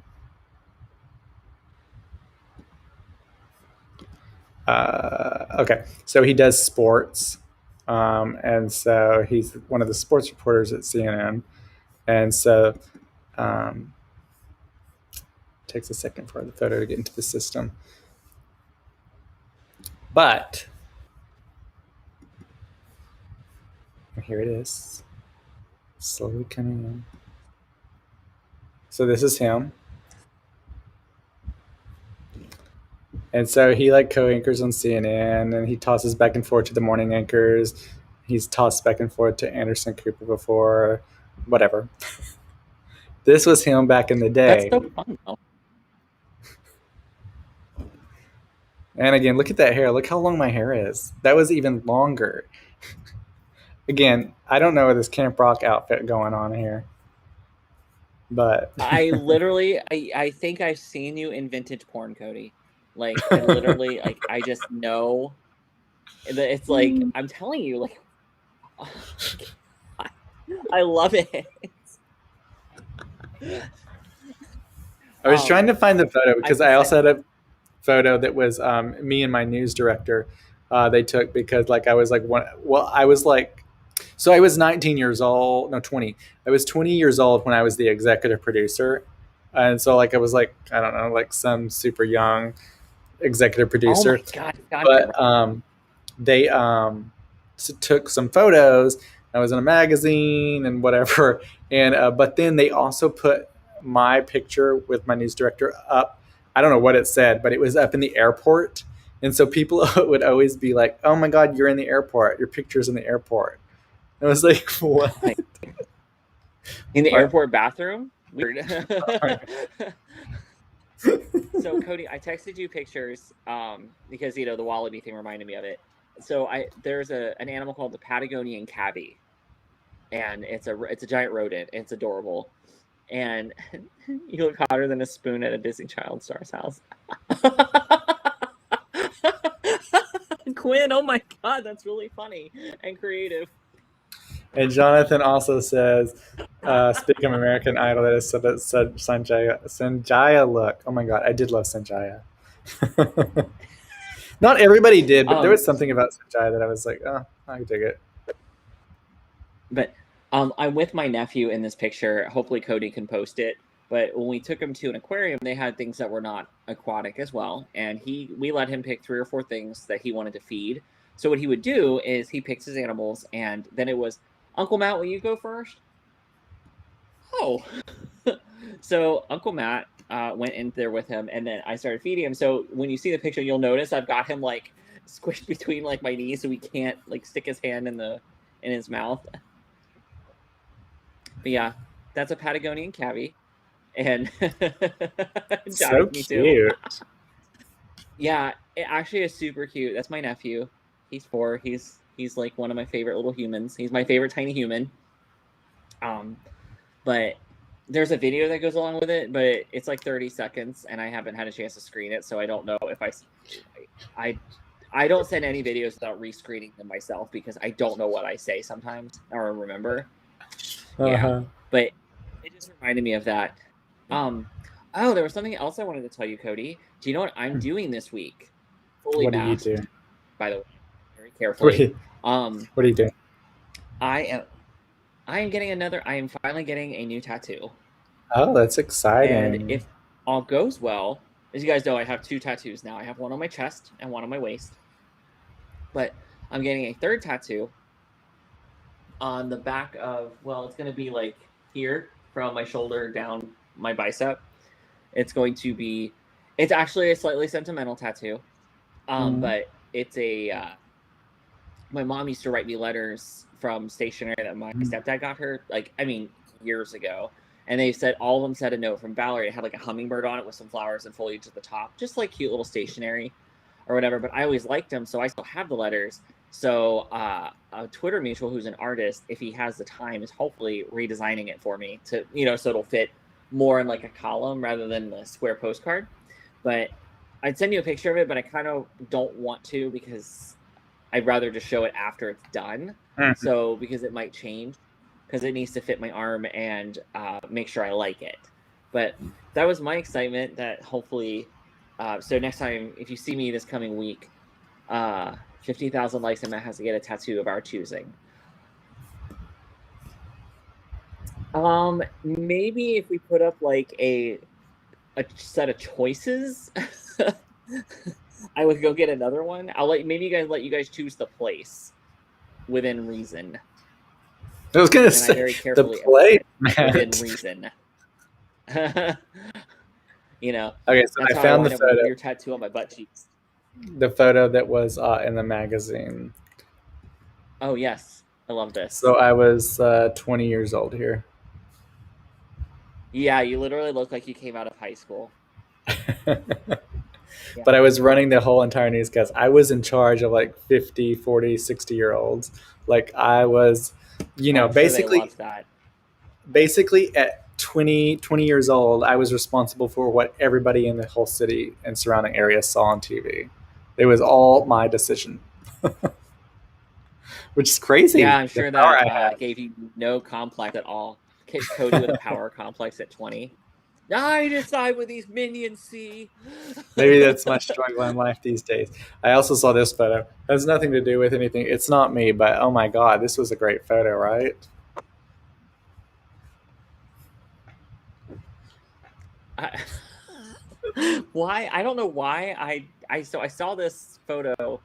Okay, so he does sports, and so he's one of the sports reporters at CNN, and so takes a second for the photo to get into the system, but here it is, slowly coming in. So this is him. And so he like co-anchors on CNN, and he tosses back and forth to the morning anchors. He's tossed back and forth to Anderson Cooper before, whatever. This was him back in the day. That's so fun, though. And again, look at that hair. Look how long my hair is. That was even longer. Again, I don't know this Camp Rock outfit going on here. But I literally, I think I've seen you in vintage porn, Cody. Like, I literally, like, I just know It's like, I'm telling you, like, I love it. I was trying to find the photo because I also had a photo that was me and my news director. They took because like I was like I was like, so I was 19 years old, no 20. I was 20 years old when I was the executive producer, and so like I was like I don't know like some super young executive Oh my producer, God, gotcha. but they took some photos. I was in a magazine and whatever, and but then they also put my picture with my news director up. I don't know what it said, but it was up in the airport, and so people would always be like, "Oh my God, you're in the airport! Your picture's in the airport." And I was like, "What?" In the What? airport bathroom? Weird. So Cody, I texted you pictures because the wallaby thing reminded me of it. So there's an animal called the Patagonian cabby, and it's a giant rodent. It's adorable, and you look hotter than a spoon at a Disney Child Star's house. Quinn, oh my God, that's really funny and creative. And Jonathan also says, speaking of American Idol, that is Sanjaya look. Oh my God, I did love Sanjaya. Not everybody did, but there was something about Sanjaya that I was like, oh, I dig it. But I'm with my nephew in this picture. Hopefully Cody can post it. But when we took him to an aquarium, they had things that were not aquatic as well. And we let him pick 3 or 4 things that he wanted to feed. So what he would do is he picks his animals, and then it was, Uncle Matt, will you go first? Oh. So Uncle Matt went in there with him, and then I started feeding him. So when you see the picture, you'll notice I've got him like squished between like my knees so he can't like stick his hand in his mouth. But yeah, that's a Patagonian cabby. And so me cute. Too. Yeah, it actually is super cute. That's my nephew. He's 4. He's like one of my favorite little humans. He's my favorite tiny human. But there's a video that goes along with it, but it's like 30 seconds, and I haven't had a chance to screen it, so I don't know if I don't send any videos without rescreening them myself because I don't know what I say sometimes or remember. Yeah, but it just reminded me of that. Oh, there was something else I wanted to tell you, Cody. Do you know what I'm doing this week? Fully what masked, do you do? by the way, very carefully. What are you doing? I am finally getting a new tattoo. Oh, that's exciting. And if all goes well, as you guys know, I have 2 tattoos now. I have one on my chest and one on my waist. But I'm getting a 3rd tattoo on the back of, well, it's going to be like here from my shoulder down my bicep. It's actually a slightly sentimental tattoo. But it's my mom used to write me letters from stationery that my stepdad got her, years ago. And all of them said a note from Valerie. It had like a hummingbird on it with some flowers and foliage at the top, just like cute little stationery or whatever. But I always liked them, so I still have the letters. So a Twitter mutual who's an artist, if he has the time, is hopefully redesigning it for me to, so it'll fit more in like a column rather than a square postcard. But I'd send you a picture of it, but I kind of don't want to because I'd rather just show it after it's done. So because it might change, because it needs to fit my arm and make sure I like it. But that was my excitement that hopefully, so next time, if you see me this coming week, 50,000 likes and Matt has to get a tattoo of our choosing. Maybe if we put up like a set of choices, I would go get another one. Let you guys choose the place within reason. I was gonna say the place, within reason. Okay, so I found the photo. Your tattoo on my butt cheeks. The photo that was in the magazine. Oh yes, I love this. So I was 20 years old here. Yeah, you literally look like you came out of high school. Yeah. But I was running the whole entire newscast. I was in charge of like 50, 40, 60-year-olds. Like I was, basically at 20 years old, I was responsible for what everybody in the whole city and surrounding area saw on TV. It was all my decision. which is crazy. Yeah, I'm the sure power I that have. gave you no complex at all. Cody with a power complex at 20. I decide what these minions see. Maybe that's my struggle in life these days. I also saw this photo. It has nothing to do with anything. It's not me, but oh my god, this was a great photo, right? Why? I don't know why I saw this photo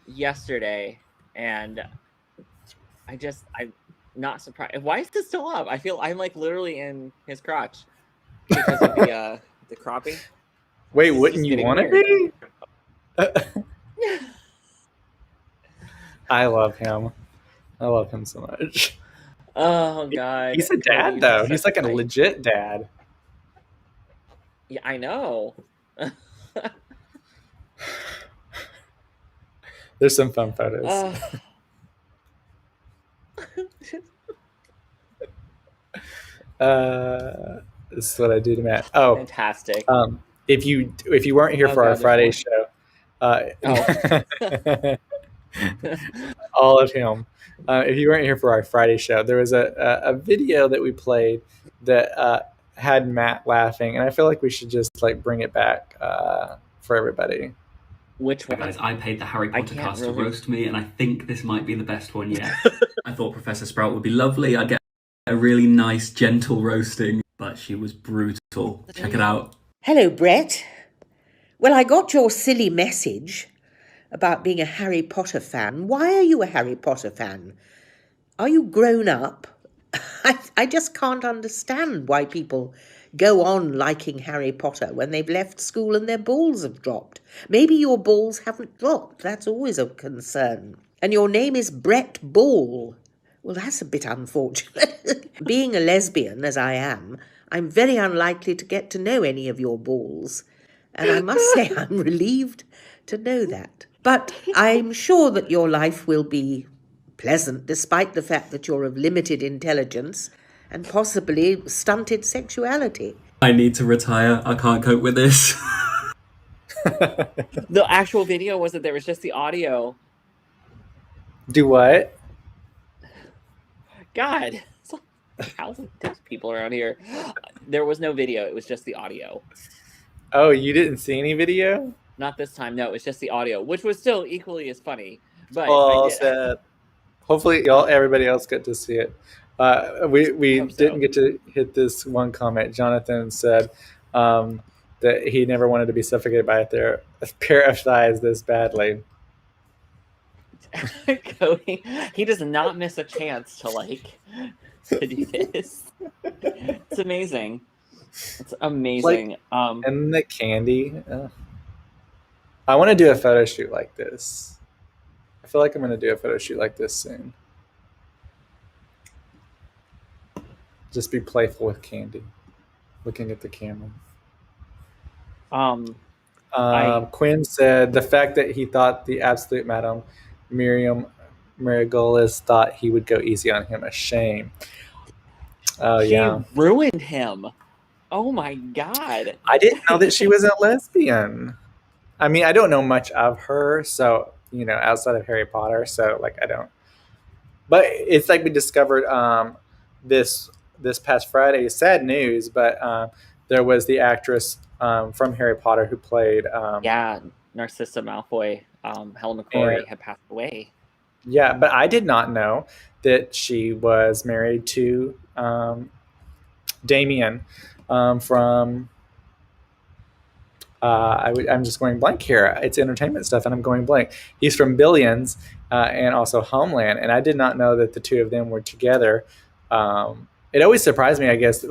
yesterday, and I'm not surprised. Why is this still up? I feel I'm like literally in his crotch because of the cropping. Wait, This is wouldn't just you getting want to weird. be? I love him. I love him so much. Oh god, He's a Cody, dad you're just though. such He's like a a nice. legit dad. Yeah, I know. There's some fun photos. Uh, This is what I do to Matt. Oh, fantastic. if you weren't here Oh for our god, there's Friday more. show, Oh. all of him. If you weren't here for our Friday show, there was a video that we played that had Matt laughing, and I feel like we should just like bring it back for everybody. Which one? Guys, I paid the Harry Potter can't cast to really- roast me, and I think this might be the best one yet. I thought Professor Sprout would be lovely. I'd get a really nice, gentle roasting, but she was brutal. Check it out. Hello, Brett. Well, I got your silly message about being a Harry Potter fan. Why are you a Harry Potter fan? Are you grown up? I just can't understand why people go on liking Harry Potter when they've left school and their balls have dropped. Maybe your balls haven't dropped. That's always a concern. And your name is Brett Ball. Well, that's a bit unfortunate. Being a lesbian, as I am, I'm very unlikely to get to know any of your balls. And I must say I'm relieved to know that. But I'm sure that your life will be pleasant, despite the fact that you're of limited intelligence and possibly stunted sexuality. I need to retire. I can't cope with this. The actual video was that there was just the audio. Do what? God, thousands of people around here. There was no video. It was just the audio. Oh, you didn't see any video? Not this time. No, it was just the audio, which was still equally as funny. But Oh, I did. sad. Hopefully, everybody else got to see it. We hope so. didn't get to hit this one comment. Jonathan said that he never wanted to be suffocated by a pair of thighs this badly. Cody, he does not miss a chance to do this. It's amazing. It's amazing. And the candy. I want to do a photo shoot like this. I feel like I'm going to do a photo shoot like this soon. Just be playful with candy, looking at the camera. Quinn said the fact that he thought the absolute Madam Miriam Marigolis thought he would go easy on him, a shame. Oh, she yeah. ruined him. Oh my god. I didn't know that she was a lesbian. I mean, I don't know much of her, so, outside of Harry Potter, so, I don't. But it's like we discovered this past Friday, sad news, but there was the actress from Harry Potter who played... Narcissa Malfoy, Helen McCrory, had passed away. Yeah, but I did not know that she was married to Damien from... I'm just going blank here. It's entertainment stuff, and I'm going blank. He's from Billions and also Homeland, and I did not know that the two of them were together. It always surprised me, I guess,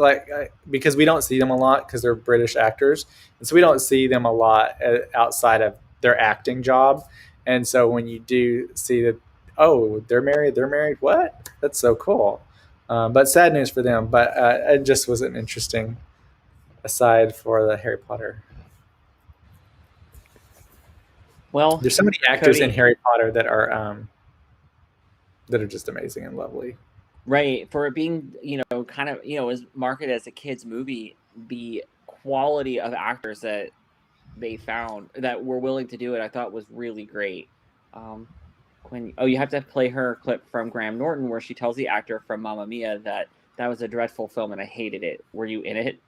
because we don't see them a lot because they're British actors, and so we don't see them a lot outside of their acting job. And so when you do see that, oh, they're married, what? That's so cool. But sad news for them. But it just was an interesting aside for the Harry Potter. Well, there's so many actors Cody, in Harry Potter that are just amazing and lovely. Right. For it being, kind of, was marketed as a kid's movie, the quality of actors that they found that were willing to do it, I thought was really great. you have to play her clip from Graham Norton where she tells the actor from Mamma Mia that was a dreadful film and I hated it. Were you in it?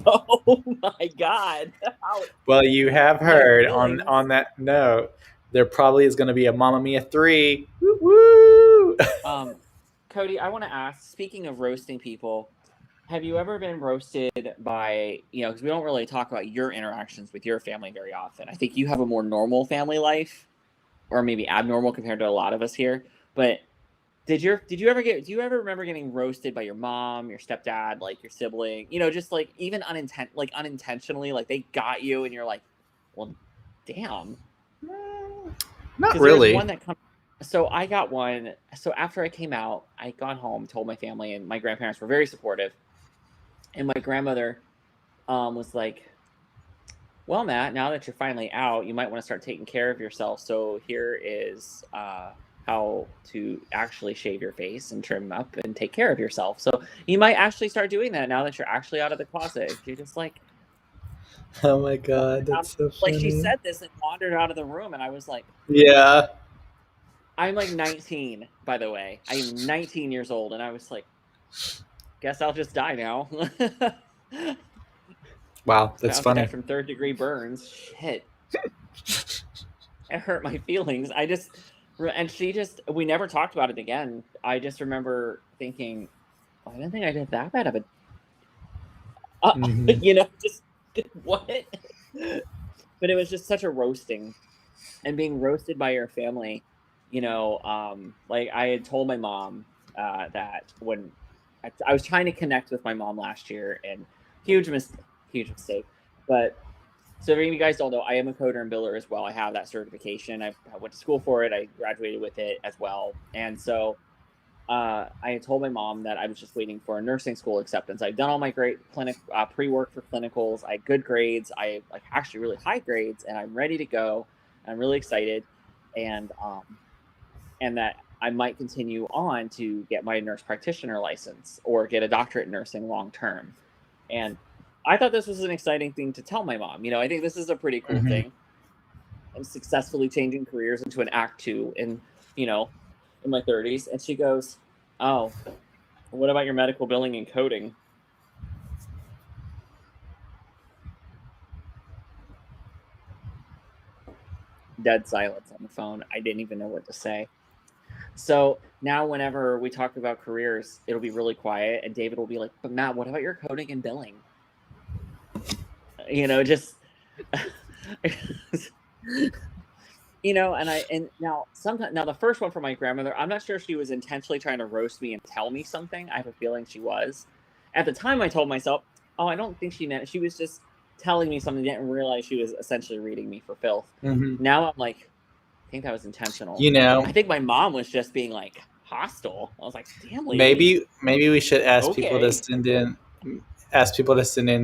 Oh my God. Well, you have heard on that note, there probably is going to be a Mamma Mia 3. Woo woo! Cody, I want to ask, speaking of roasting people, have you ever been roasted by, because we don't really talk about your interactions with your family very often. I think you have a more normal family life, or maybe abnormal compared to a lot of us here. But do you ever remember getting roasted by your mom, your stepdad, like your sibling, just like even unintentionally, like they got you and you're like, well, damn. Not Because there was really. one that comes. So I got one. So after I came out, I got home, told my family, and my grandparents were very supportive. And my grandmother was like, well, Matt, now that you're finally out, you might want to start taking care of yourself. So here is how to actually shave your face and trim up and take care of yourself. So you might actually start doing that now that you're actually out of the closet. You're just like, Oh my God, that's so funny. like she said this and wandered out of the room, and I was like, yeah. I'm like 19, by the way. I am 19 years old, and I was like, guess I'll just die now. Wow, that's funny. Dead from third-degree burns. Shit. It hurt my feelings. We never talked about it again. I just remember thinking, I didn't think I did that bad of a, just what? But it was just such a roasting, and being roasted by your family. Like I had told my mom that when I was trying to connect with my mom last year, and huge mistake. But so if you guys don't know, I am a coder and biller as well. I have that certification. I went to school for it. I graduated with it as well. And so I had told my mom that I was just waiting for a nursing school acceptance. I'd done all my great pre-work for clinicals. I had good grades. I actually really high grades, and I'm ready to go. I'm really excited, and that I might continue on to get my nurse practitioner license or get a doctorate in nursing long term. And I thought this was an exciting thing to tell my mom. I think this is a pretty cool thing. I'm successfully changing careers into an act 2 in my 30s. And she goes, oh, what about your medical billing and coding? Dead silence on the phone. I didn't even know what to say. So now whenever we talk about careers, it'll be really quiet, and David will be like, but Matt, what about your coding and billing? Just and now the first one from my grandmother, I'm not sure if she was intentionally trying to roast me and tell me something. I have a feeling she was. At the time, I told myself, oh, I don't think she meant it. She was just telling me something. I didn't realize she was essentially reading me for filth. Now I'm like, I think that was intentional. I think my mom was just being like hostile. I was like, damn, lady. Maybe we should ask people to send in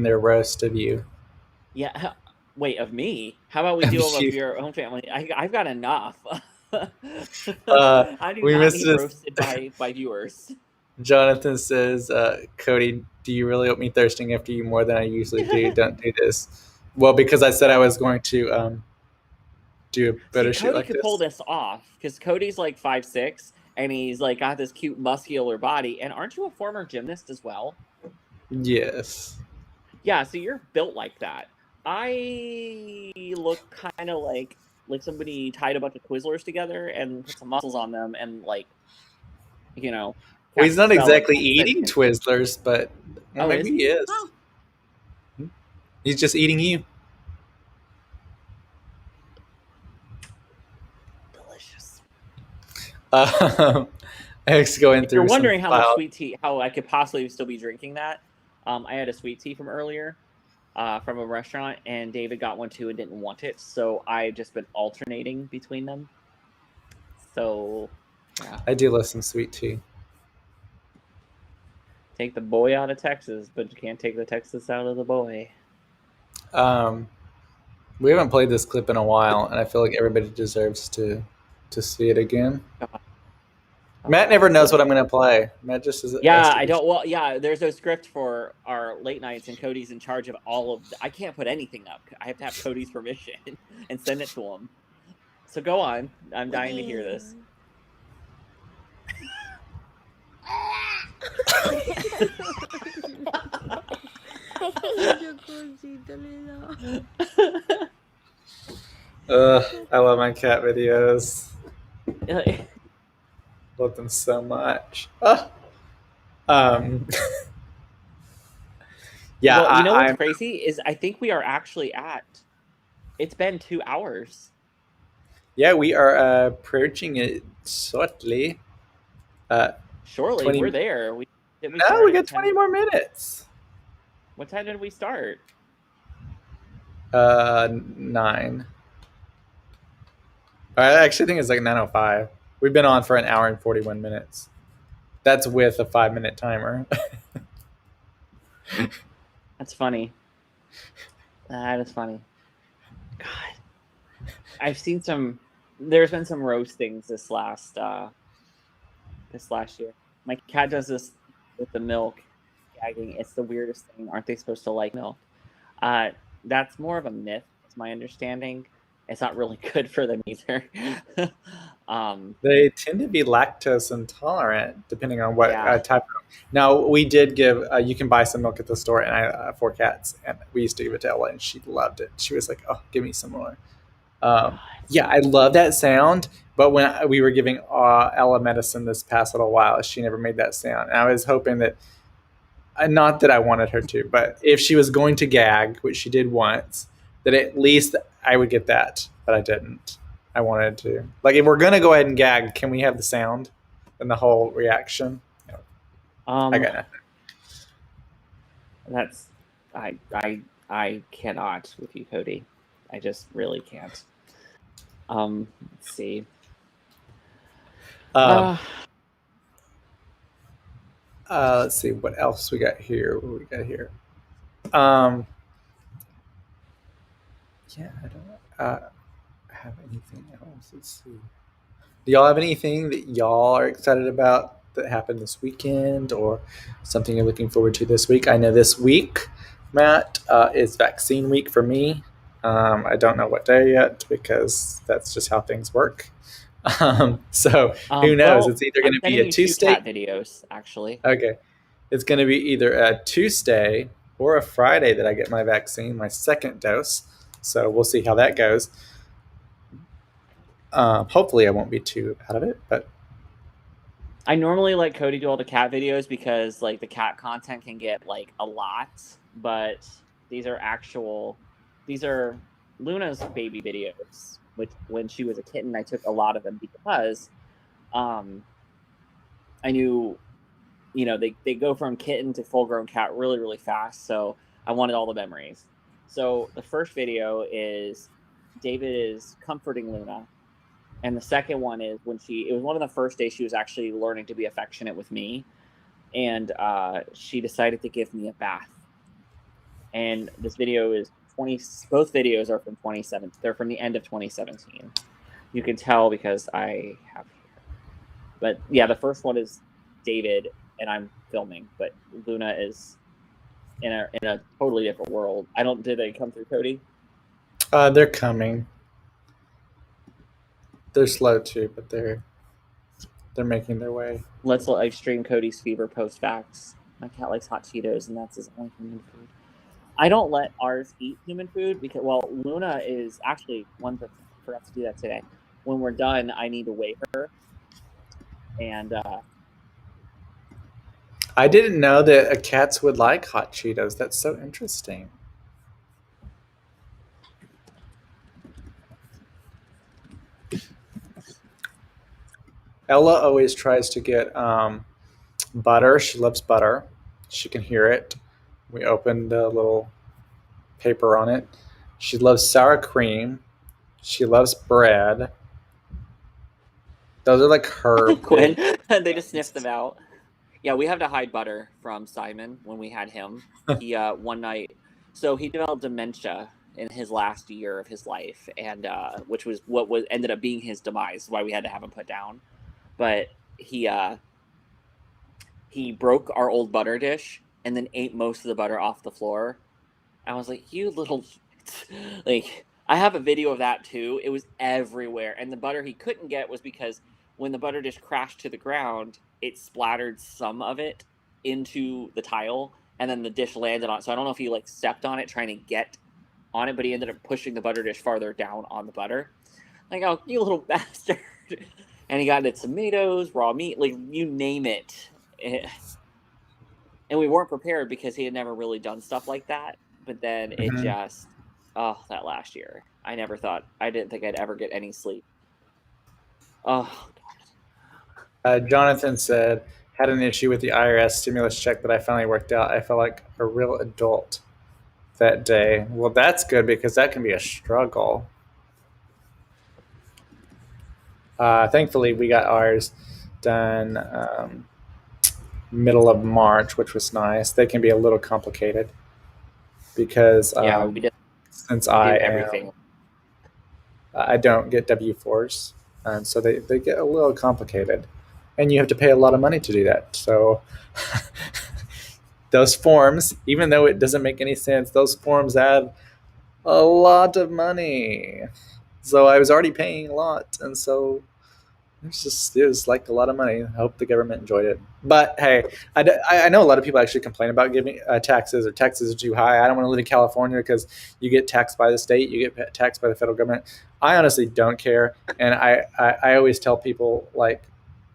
their roast of you. Yeah. Wait, of me? How about we do of your own family? I've got enough. I do not need roasted by viewers. Jonathan says, Cody, do you really want me thirsting after you more than I usually do? Don't do this. Well, because I said I was going to do a better shoot like this. Cody could pull this off because Cody's like 5'6", and he's like got this cute muscular body. And aren't you a former gymnast as well? Yes. Yeah, so you're built like that. I look kind of like somebody tied a bunch of Twizzlers together and put some muscles on them, and Well, he's not exactly eating Twizzlers, but maybe he is. Oh. He's just eating you. Delicious. Going through. You're wondering how much sweet tea, how I could possibly still be drinking that. I had a sweet tea from earlier. From a restaurant, and David got one too and didn't want it, so I've just been alternating between them. So, yeah. I do love some sweet tea. Take the boy out of Texas, but you can't take the Texas out of the boy. We haven't played this clip in a while, and I feel like everybody deserves to see it again. Matt never knows what I'm going to play. Matt just is. Yeah, I don't. Well, yeah, there's no script for our late nights, and Cody's in charge of all of. I can't put anything up. I have to have Cody's permission and send it to him. So go on. I'm dying to hear this. I love my cat videos. Love them so much. Um, yeah, Well, you know what's I'm. crazy is I think we are actually at. It's been 2 hours. Yeah, we are approaching it shortly. Surely 20. we're there. Did we No, start we at got 10? 20 more minutes. What time did we start? 9. I actually think it's like 9:05. We've been on for an hour and 41 minutes. That's with a 5-minute timer. That's funny. That is funny. God, I've seen some. There's been some roastings this last year. My cat does this with the milk gagging. It's the weirdest thing. Aren't they supposed to like milk? That's more of a myth. It's my understanding. It's not really good for them either. They tend to be lactose intolerant, depending on what Yeah. type. Now, we did give. You can buy some milk at the store, and for cats, and we used to give it to Ella, and she loved it. She was like, "Oh, give me some more." Yeah, I love that sound. But when we were giving Ella medicine this past little while, she never made that sound. And I was hoping that, not that I wanted her to, but if she was going to gag, which she did once, that at least I would get that. But I didn't. I wanted to. Like, if we're gonna go ahead and gag, can we have the sound and the whole reaction? No, I got nothing. That's I cannot with you, Cody. I just really can't. Let's see. Let's see what else we got here. What we got here? Yeah, I don't have anything else. Let's see. Do y'all have anything that y'all are excited about that happened this weekend, or something you're looking forward to this week? I know this week, Matt, is vaccine week for me. I don't know what day yet because that's just how things work. So who knows? Well, It's either going to be sending a you 2 Tuesday. cat videos, actually. Okay. It's going to be either a Tuesday or a Friday that I get my vaccine, my second dose. So we'll see how that goes. Hopefully, I won't be too out of it, but I normally let Cody do all the cat videos because like the cat content can get like a lot, but these are Luna's baby videos, which when she was a kitten, I took a lot of them because I knew, they go from kitten to full grown cat really, really fast. So I wanted all the memories. So the first video is David is comforting Luna. And the second one is it was one of the first days she was actually learning to be affectionate with me. And she decided to give me a bath. And this video is both videos are from 2017. They're from the end of 2017. You can tell because I have here. But yeah, the first one is David and I'm filming, but Luna is in a totally different world. Did they come through, Cody? they're coming. They're slow too, but they're making their way. Let's live stream Cody's fever post facts. My cat likes hot Cheetos, and that's his only human food. I don't let ours eat human food because, Luna is actually one that I forgot to do that today. When we're done, I need to weigh her. And I didn't know that cats would like hot Cheetos. That's so interesting. Ella always tries to get butter. She loves butter. She can hear it. We opened the little paper on it. She loves sour cream. She loves bread. Those are like her Quinn, big they just sniffed them out. Yeah, we have to hide butter from Simon when we had him. He one night, so he developed dementia in his last year of his life, and which was what ended up being his demise. Why we had to have him put down, but he broke our old butter dish and then ate most of the butter off the floor. I was like, you little, like, I have a video of that too. It was everywhere. And the butter he couldn't get was because when the butter dish crashed to the ground, it splattered some of it into the tile and then the dish landed on it. So I don't know if he like stepped on it trying to get on it, but he ended up pushing the butter dish farther down on the butter. Like, oh, you little bastard. And he got into tomatoes, raw meat, like you name it. And we weren't prepared because he had never really done stuff like that. But then it just, that last year, I didn't think I'd ever get any sleep. Oh, Jonathan said, had an issue with the IRS stimulus check that I finally worked out. I felt like a real adult that day. Well, that's good because that can be a struggle. Thankfully, we got ours done middle of March, which was nice. They can be a little complicated because yeah, we did everything. I don't get W-4s, and so they get a little complicated, and you have to pay a lot of money to do that. So those forms, even though it doesn't make any sense, those forms add a lot of money. So I was already paying a lot, and so it was like a lot of money. I hope the government enjoyed it. But hey, I know a lot of people actually complain about giving taxes or taxes are too high. I don't want to live in California because you get taxed by the state, you get taxed by the federal government. I honestly don't care. And I always tell people, like,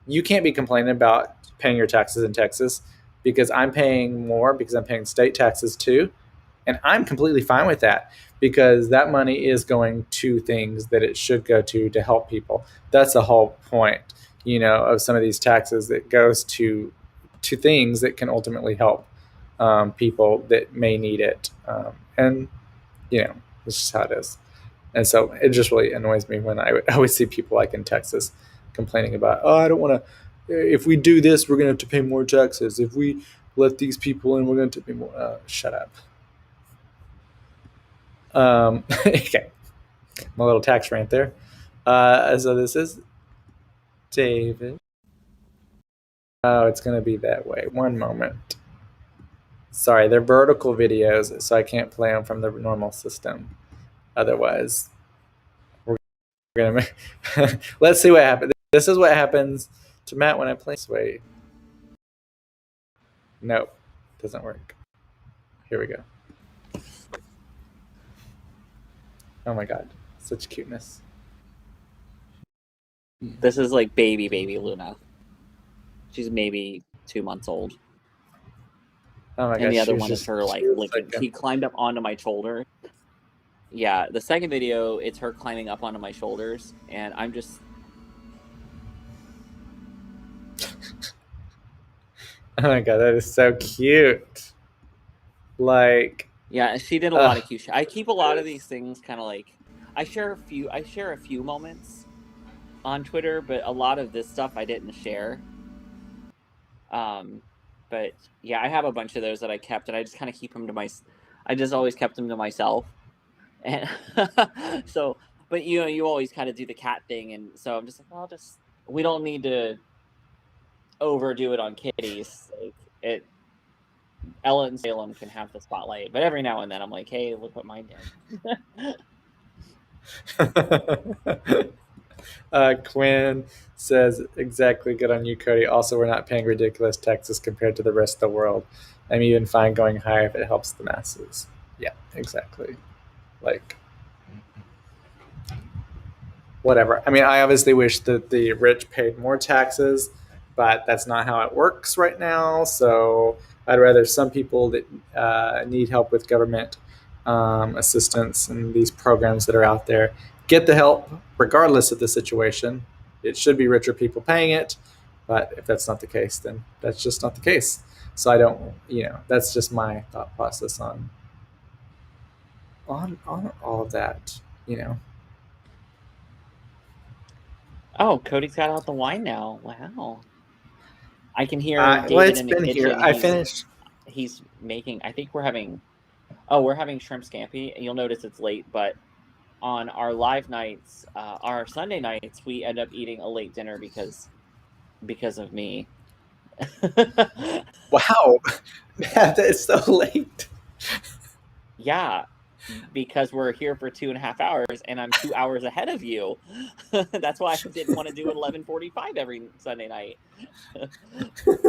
you can't be complaining about paying your taxes in Texas because I'm paying more because I'm paying state taxes too. And I'm completely fine with that because that money is going to things that it should go to help people. That's the whole point, of some of these taxes that goes to things that can ultimately help people that may need it. And, it's just how it is. And so it just really annoys me when I always see people like in Texas complaining about, oh, I don't want to, if we do this, we're going to have to pay more taxes. If we let these people in, we're going to pay more. Shut up. Okay, my little tax rant there. So this is David. Oh, it's going to be that way. One moment. Sorry, they're vertical videos, so I can't play them from the normal system. Otherwise, we're going to let's see what happens. This is what happens to Matt when I play this way. Nope, doesn't work. Here we go. Oh my god, such cuteness. This is like baby Luna. She's maybe 2 months old. Oh my god. And the other one is her like Lincoln. She climbed up onto my shoulder. Yeah, the second video, it's her climbing up onto my shoulders, and I'm just. Oh my god, that is so cute. Like. Yeah, she did a lot of cute shit. I keep a lot of these things kind of like. I share a few moments on Twitter, but a lot of this stuff I didn't share. But yeah, I have a bunch of those that I kept, and I just kind of keep them to I just always kept them to myself. And so, but you always kind of do the cat thing, and so I'm just like, we don't need to overdo it on kitties. Like Ella and Salem can have the spotlight, but every now and then I'm like, hey, look what mine did. Quinn says, exactly, good on you, Cody. Also, we're not paying ridiculous taxes compared to the rest of the world. I'm even fine going higher if it helps the masses. Yeah, exactly. Like, whatever. I mean, I obviously wish that the rich paid more taxes, but that's not how it works right now. So I'd rather some people that need help with government assistance and these programs that are out there get the help regardless of the situation. It should be richer people paying it, but if that's not the case, then that's just not the case. So I don't, that's just my thought process on all of that, Oh, Cody's got out the wine now. Wow. I can hear David in the kitchen. Here. I finished. He's making, I think we're having shrimp scampi. You'll notice it's late, but on our live nights, our Sunday nights, we end up eating a late dinner because of me. Wow. That is so late. Yeah. because we're here for 2.5 hours and I'm 2 hours ahead of you. That's why I didn't want to do 11:45 every Sunday night.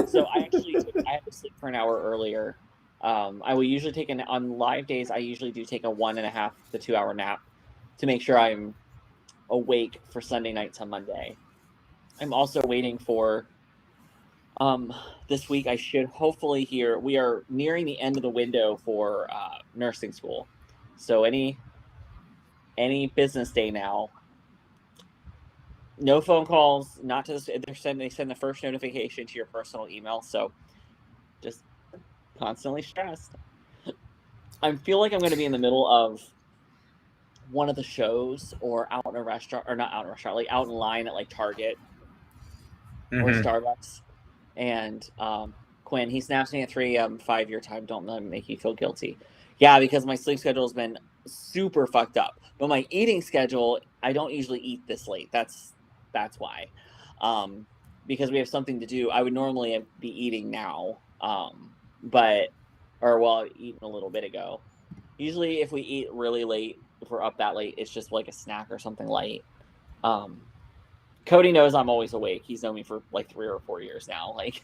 So I had to sleep for an hour earlier. I will usually take on live days. I usually do take a 1.5 to 2 hour nap to make sure I'm awake for Sunday nights on Monday. I'm also waiting for this week. I should hopefully hear. We are nearing the end of the window for nursing school, so any business day now. No phone calls. Not to they send the first notification to your personal email. So just constantly stressed. I feel like I'm going to be in the middle of one of the shows or out in a restaurant, or not out in a restaurant, like out in line at like Target or Starbucks. And Quinn, he snaps me at 3 a.m. 5 your time. Don't let me make you feel guilty. Yeah, because my sleep schedule has been super fucked up. But my eating schedule, I don't usually eat this late. That's why. Because we have something to do. I would normally be eating now. Eating a little bit ago. Usually if we eat really late, if we're up that late, it's just like a snack or something light. Cody knows I'm always awake. He's known me for like 3 or 4 years now. Like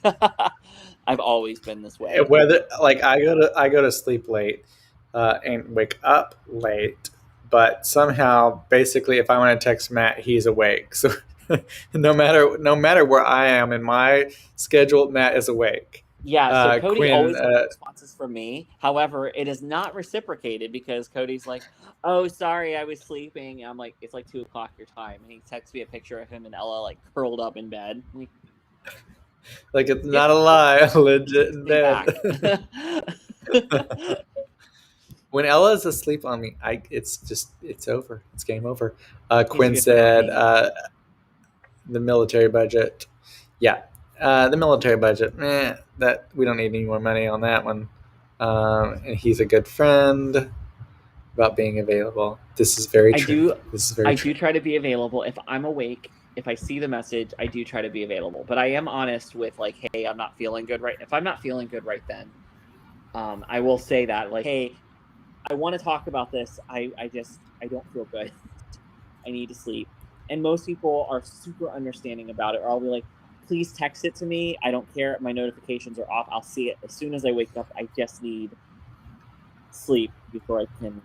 I've always been this way. Whether like I go to sleep late and wake up late, but somehow basically if I want to text Matt, he's awake. So no matter where I am in my schedule, Matt is awake. Yeah, so Cody Quinn, always gets responses from me. However, it is not reciprocated because Cody's like, "Oh, sorry, I was sleeping." And I'm like, "It's like 2 o'clock your time," and he texts me a picture of him and Ella like curled up in bed. like it's not a lie, legit in bed. When Ella's asleep on me, it's over. It's game over. Quinn said the military budget. Yeah, the military budget. That we don't need any more money on that one. And he's a good friend. About being available. This is very true. This is very true. I do try to be available if I'm awake. If I see the message, I do try to be available. But I am honest with like, hey, I'm not feeling good right. If I'm not feeling good right then, I will say that like, hey, I want to talk about this. I don't feel good. I need to sleep. And most people are super understanding about it. Or I'll be like, please text it to me. I don't care. My notifications are off. I'll see it as soon as I wake up. I just need sleep before I can.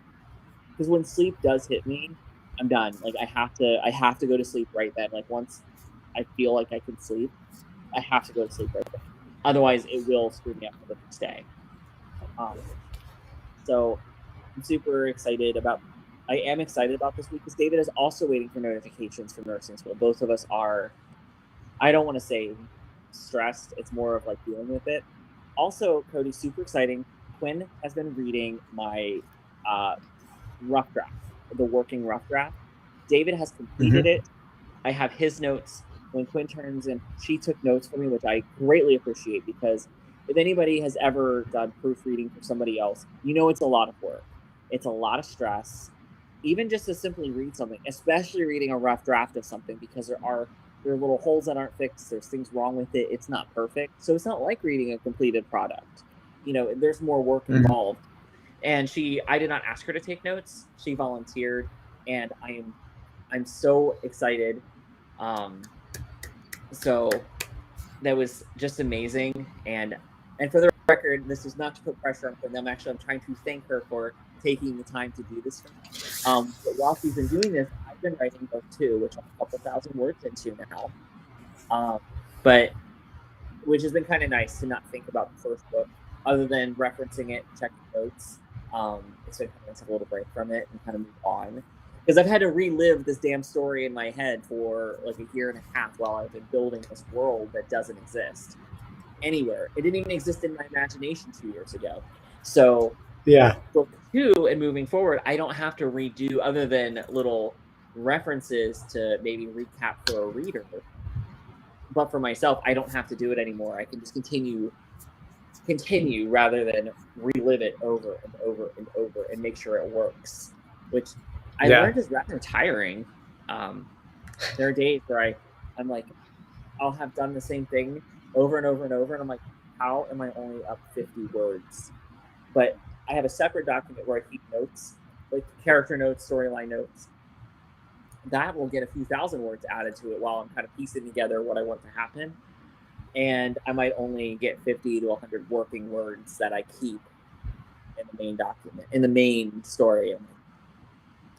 Because when sleep does hit me, I'm done. Like I have to go to sleep right then. Like once I feel like I can sleep, I have to go to sleep right then. Otherwise, it will screw me up for the next day. So I'm super excited about. I am excited about this week because David is also waiting for notifications from nursing school. Both of us are. I don't want to say stressed. It's more of like dealing with it. Also, Cody, super exciting. Quinn has been reading my rough draft, the working rough draft. David has completed it. I have his notes. When Quinn turns in, she took notes for me, which I greatly appreciate because if anybody has ever done proofreading for somebody else, you know it's a lot of work. It's a lot of stress. Even just to simply read something, especially reading a rough draft of something, because there are little holes that aren't fixed. There's things wrong with it. It's not perfect. So it's not like reading a completed product. You know, there's more work involved. And I did not ask her to take notes. She volunteered, and I'm so excited. So that was just amazing. And for the record, this is not to put pressure on them. Actually, I'm trying to thank her for taking the time to do this for me. But while she's been doing this, I've been writing book 2, which I'm a couple thousand words into now. But which has been kind of nice to not think about the first book, other than referencing it, checking notes. It's been kind of nice to have a little break from it and kind of move on. Because I've had to relive this damn story in my head for like 1.5 years while I've been building this world that doesn't exist anywhere. It didn't even exist in my imagination 2 years ago. So yeah, book 2 and moving forward, I don't have to redo other than little references to maybe recap for a reader. But for myself, I don't have to do it anymore. I can just continue rather than relive it over and over and over and make sure it works, which I learned is rather tiring. There are days where I'm like, I'll have done the same thing over and over and over, and I'm like, how am I only up 50 words? But I have a separate document where I keep notes, like character notes, storyline notes, that will get a few thousand words added to it while I'm kind of piecing together what I want to happen. And I might only get 50 to 100 working words that I keep in the main document, in the main story.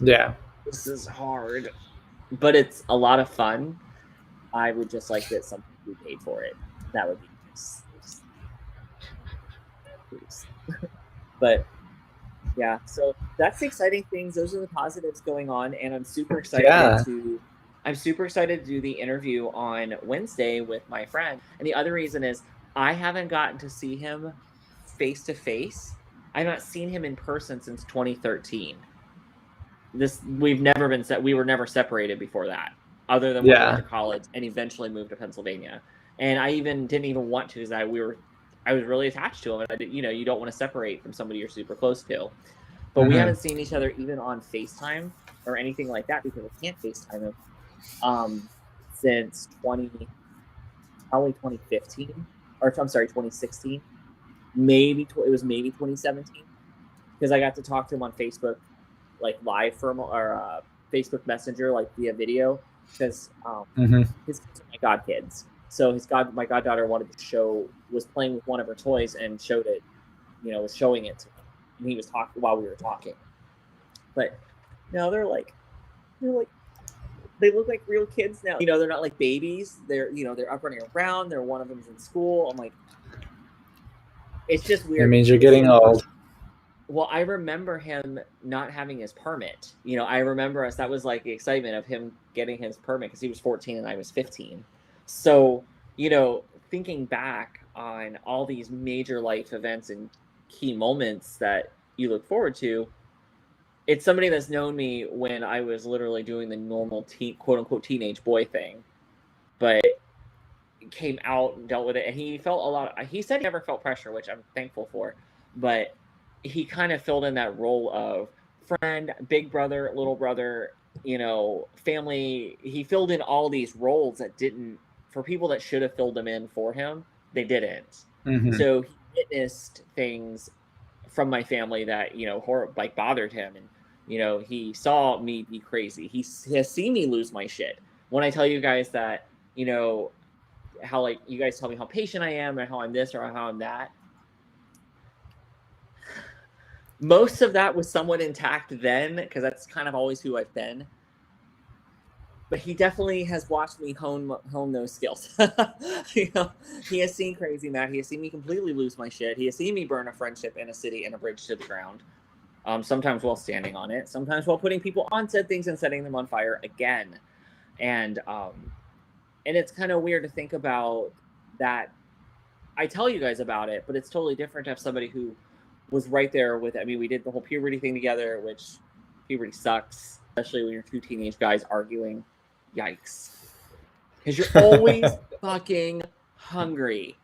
Yeah. This is hard, but it's a lot of fun. I would just like that something be paid for it. That would be nice. But yeah, so that's the exciting things. Those are the positives going on, and I'm super excited to do the interview on Wednesday with my friend. And the other reason is I haven't gotten to see him face to face. I've not seen him in person since 2013. We were never separated before that, other than when we went to college and eventually moved to Pennsylvania. And I didn't even want to, because I was really attached to him, and you don't want to separate from somebody you're super close to. But we haven't seen each other even on FaceTime or anything like that, because I can't FaceTime him since probably 2015, or I'm sorry, 2016. Maybe 2017, because I got to talk to him on Facebook, like live or Facebook Messenger, like via video, because his kids are my god kids. So my goddaughter was playing with one of her toys and showed it, was showing it to him, and he was talking while we were talking. But no, they look like real kids now. They're not like babies. They're up running around. One of them's in school. I'm like, it's just weird. It means you're getting old. Well, I remember him not having his permit. I remember that was like the excitement of him getting his permit, because he was 14 and I was 15. So, thinking back on all these major life events and key moments that you look forward to, it's somebody that's known me when I was literally doing the normal quote unquote teenage boy thing, but came out and dealt with it. And he said he never felt pressure, which I'm thankful for, but he kind of filled in that role of friend, big brother, little brother, family. He filled in all these roles that for people that should have filled them in for him, they didn't. So he witnessed things from my family that, bothered him. And, he saw me be crazy. He has seen me lose my shit. When I tell you guys that, how you guys tell me how patient I am, or how I'm this or how I'm that, most of that was somewhat intact then, because that's kind of always who I've been. But he definitely has watched me hone those skills. He has seen crazy Matt. He has seen me completely lose my shit. He has seen me burn a friendship in a city and a bridge to the ground. Sometimes while standing on it. Sometimes while putting people on said things and setting them on fire again. And it's kind of weird to think about that. I tell you guys about it, but it's totally different to have somebody who was right there with it. I mean, we did the whole puberty thing together, which puberty sucks, especially when you're two teenage guys arguing. Yikes. Because you're always fucking hungry.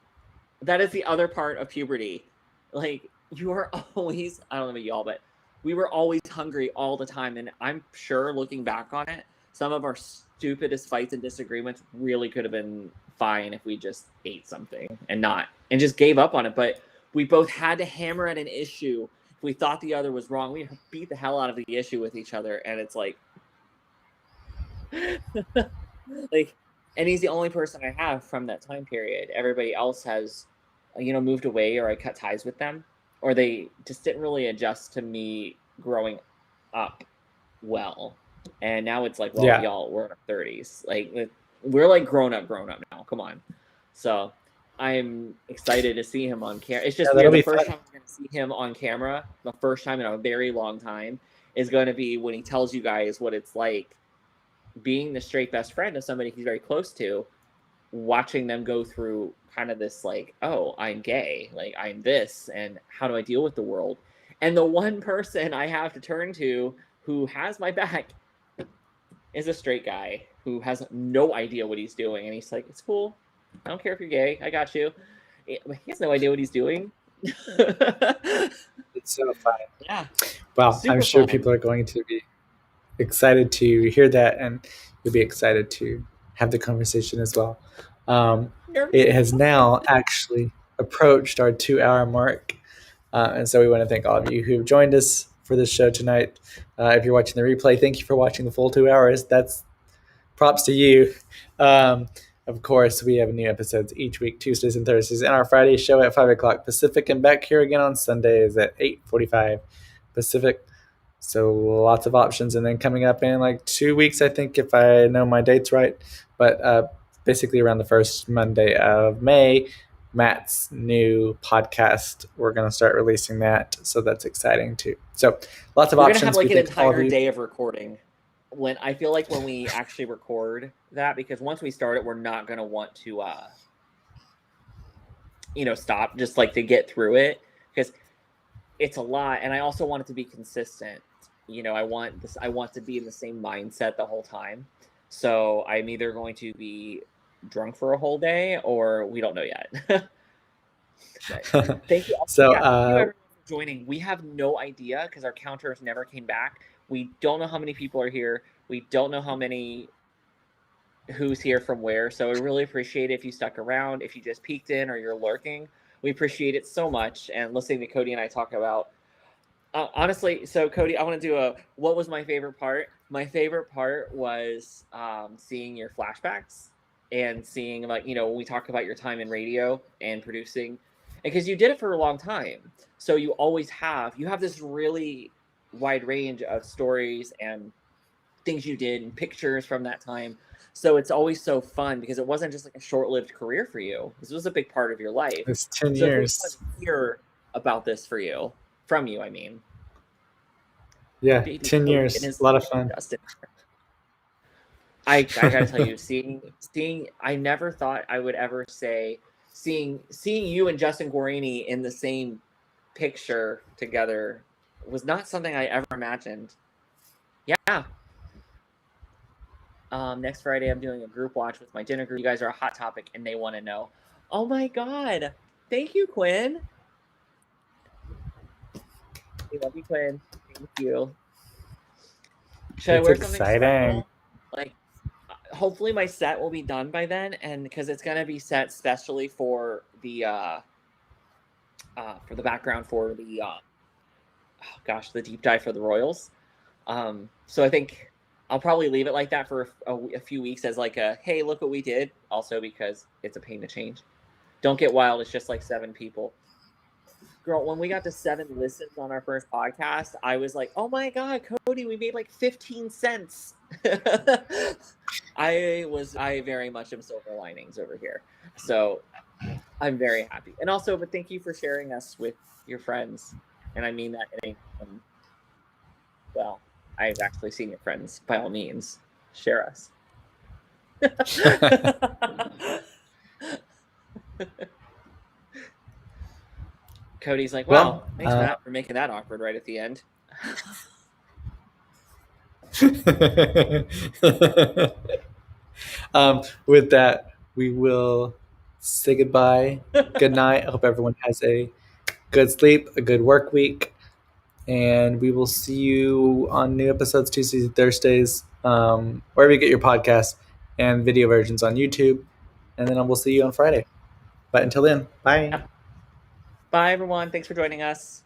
That is the other part of puberty. Like, you are always, I don't know about y'all, but we were always hungry all the time. And I'm sure, looking back on it, some of our stupidest fights and disagreements really could have been fine if we just ate something and just gave up on it. But we both had to hammer at an issue. If we thought the other was wrong, we beat the hell out of the issue with each other. And it's like, and he's the only person I have from that time period. Everybody else has, moved away, or I cut ties with them, or they just didn't really adjust to me growing up well. And now it's like, well, y'all, we're in our 30s. Like, we're like grown up now. Come on. So I'm excited to see him on camera. It's just weird. The first time I'm going to see him on camera, the first time in a very long time, is going to be when he tells you guys what it's like being the straight best friend of somebody he's very close to, watching them go through kind of this, like, oh, I'm gay, like, I'm this, and how do I deal with the world? And the one person I have to turn to who has my back is a straight guy who has no idea what he's doing. And he's like, it's cool. I don't care if you're gay. I got you. He has no idea what he's doing. It's so fun. Yeah. Well, I'm sure people are going to be excited to hear that, and you'll be excited to have the conversation as well. It has now actually approached our 2-hour mark. And so we want to thank all of you who have joined us for this show tonight. If you're watching the replay, thank you for watching the full 2 hours. That's props to you. Of course, we have new episodes each week, Tuesdays and Thursdays, and our Friday show at 5 o'clock Pacific, and back here again on Sundays at 8:45 Pacific. So lots of options. And then coming up in like 2 weeks, I think, if I know my dates right, but basically around the first Monday of May, Matt's new podcast. We're going to start releasing that. So that's exciting too. So lots of We're options. gonna have like We an thank all of entire you. day of recording. When I feel like when we actually record that, because once we start it, we're not gonna want to stop, just like to get through it, because it's a lot, and I also want it to be consistent. I want to be in the same mindset the whole time. So I'm either going to be drunk for a whole day, or we don't know yet. Thank you. So Thank you everyone for joining. We have no idea because our counters never came back. We don't know how many people are here. We don't know who's here from where. So I really appreciate it if you stuck around, if you just peeked in or you're lurking. We appreciate it so much. And listening to Cody and I talk about, honestly, so Cody, I want to do what was my favorite part? My favorite part was seeing your flashbacks and seeing, like, when we talk about your time in radio and producing, because you did it for a long time. So you have this really wide range of stories and things you did and pictures from that time. So it's always so fun because it wasn't just like a short-lived career for you. This was a big part of your life. it's 10 So years. it's really fun to hear about this from you, I mean. Yeah, Baby 10 Cody years. and his A lot of fun. Justin. I gotta tell you, seeing I never thought I would ever say seeing you and Justin Guarini in the same picture together was not something I ever imagined. Yeah. Next Friday I'm doing a group watch with my dinner group. You guys are a hot topic and they want to know. Oh my god. Thank you, Quinn. We love you, Quinn. Thank you. Should I wear something special? Like, hopefully my set will be done by then, and because it's gonna be set specially for the background for the the deep dive for the Royals. So I think I'll probably leave it like that for a few weeks as like a, hey, look what we did. Also because it's a pain to change. Don't get wild. It's just like 7 people. Girl, when we got to 7 listens on our first podcast, I was like, oh my God, Cody, we made like 15 cents. I very much am silver linings over here. So I'm very happy. And also, but thank you for sharing us with your friends. And I mean that in well, I've actually seen your friends. By all means, share us. Cody's like, wow, thanks, Matt, for making that awkward right at the end. With that, we will say goodbye. Good night. I hope everyone has a good sleep, a good work week, and we will see you on new episodes Tuesdays and Thursdays, wherever you get your podcasts, and video versions on YouTube. And then we'll see you on Friday. But until then, bye. Bye, everyone. Thanks for joining us.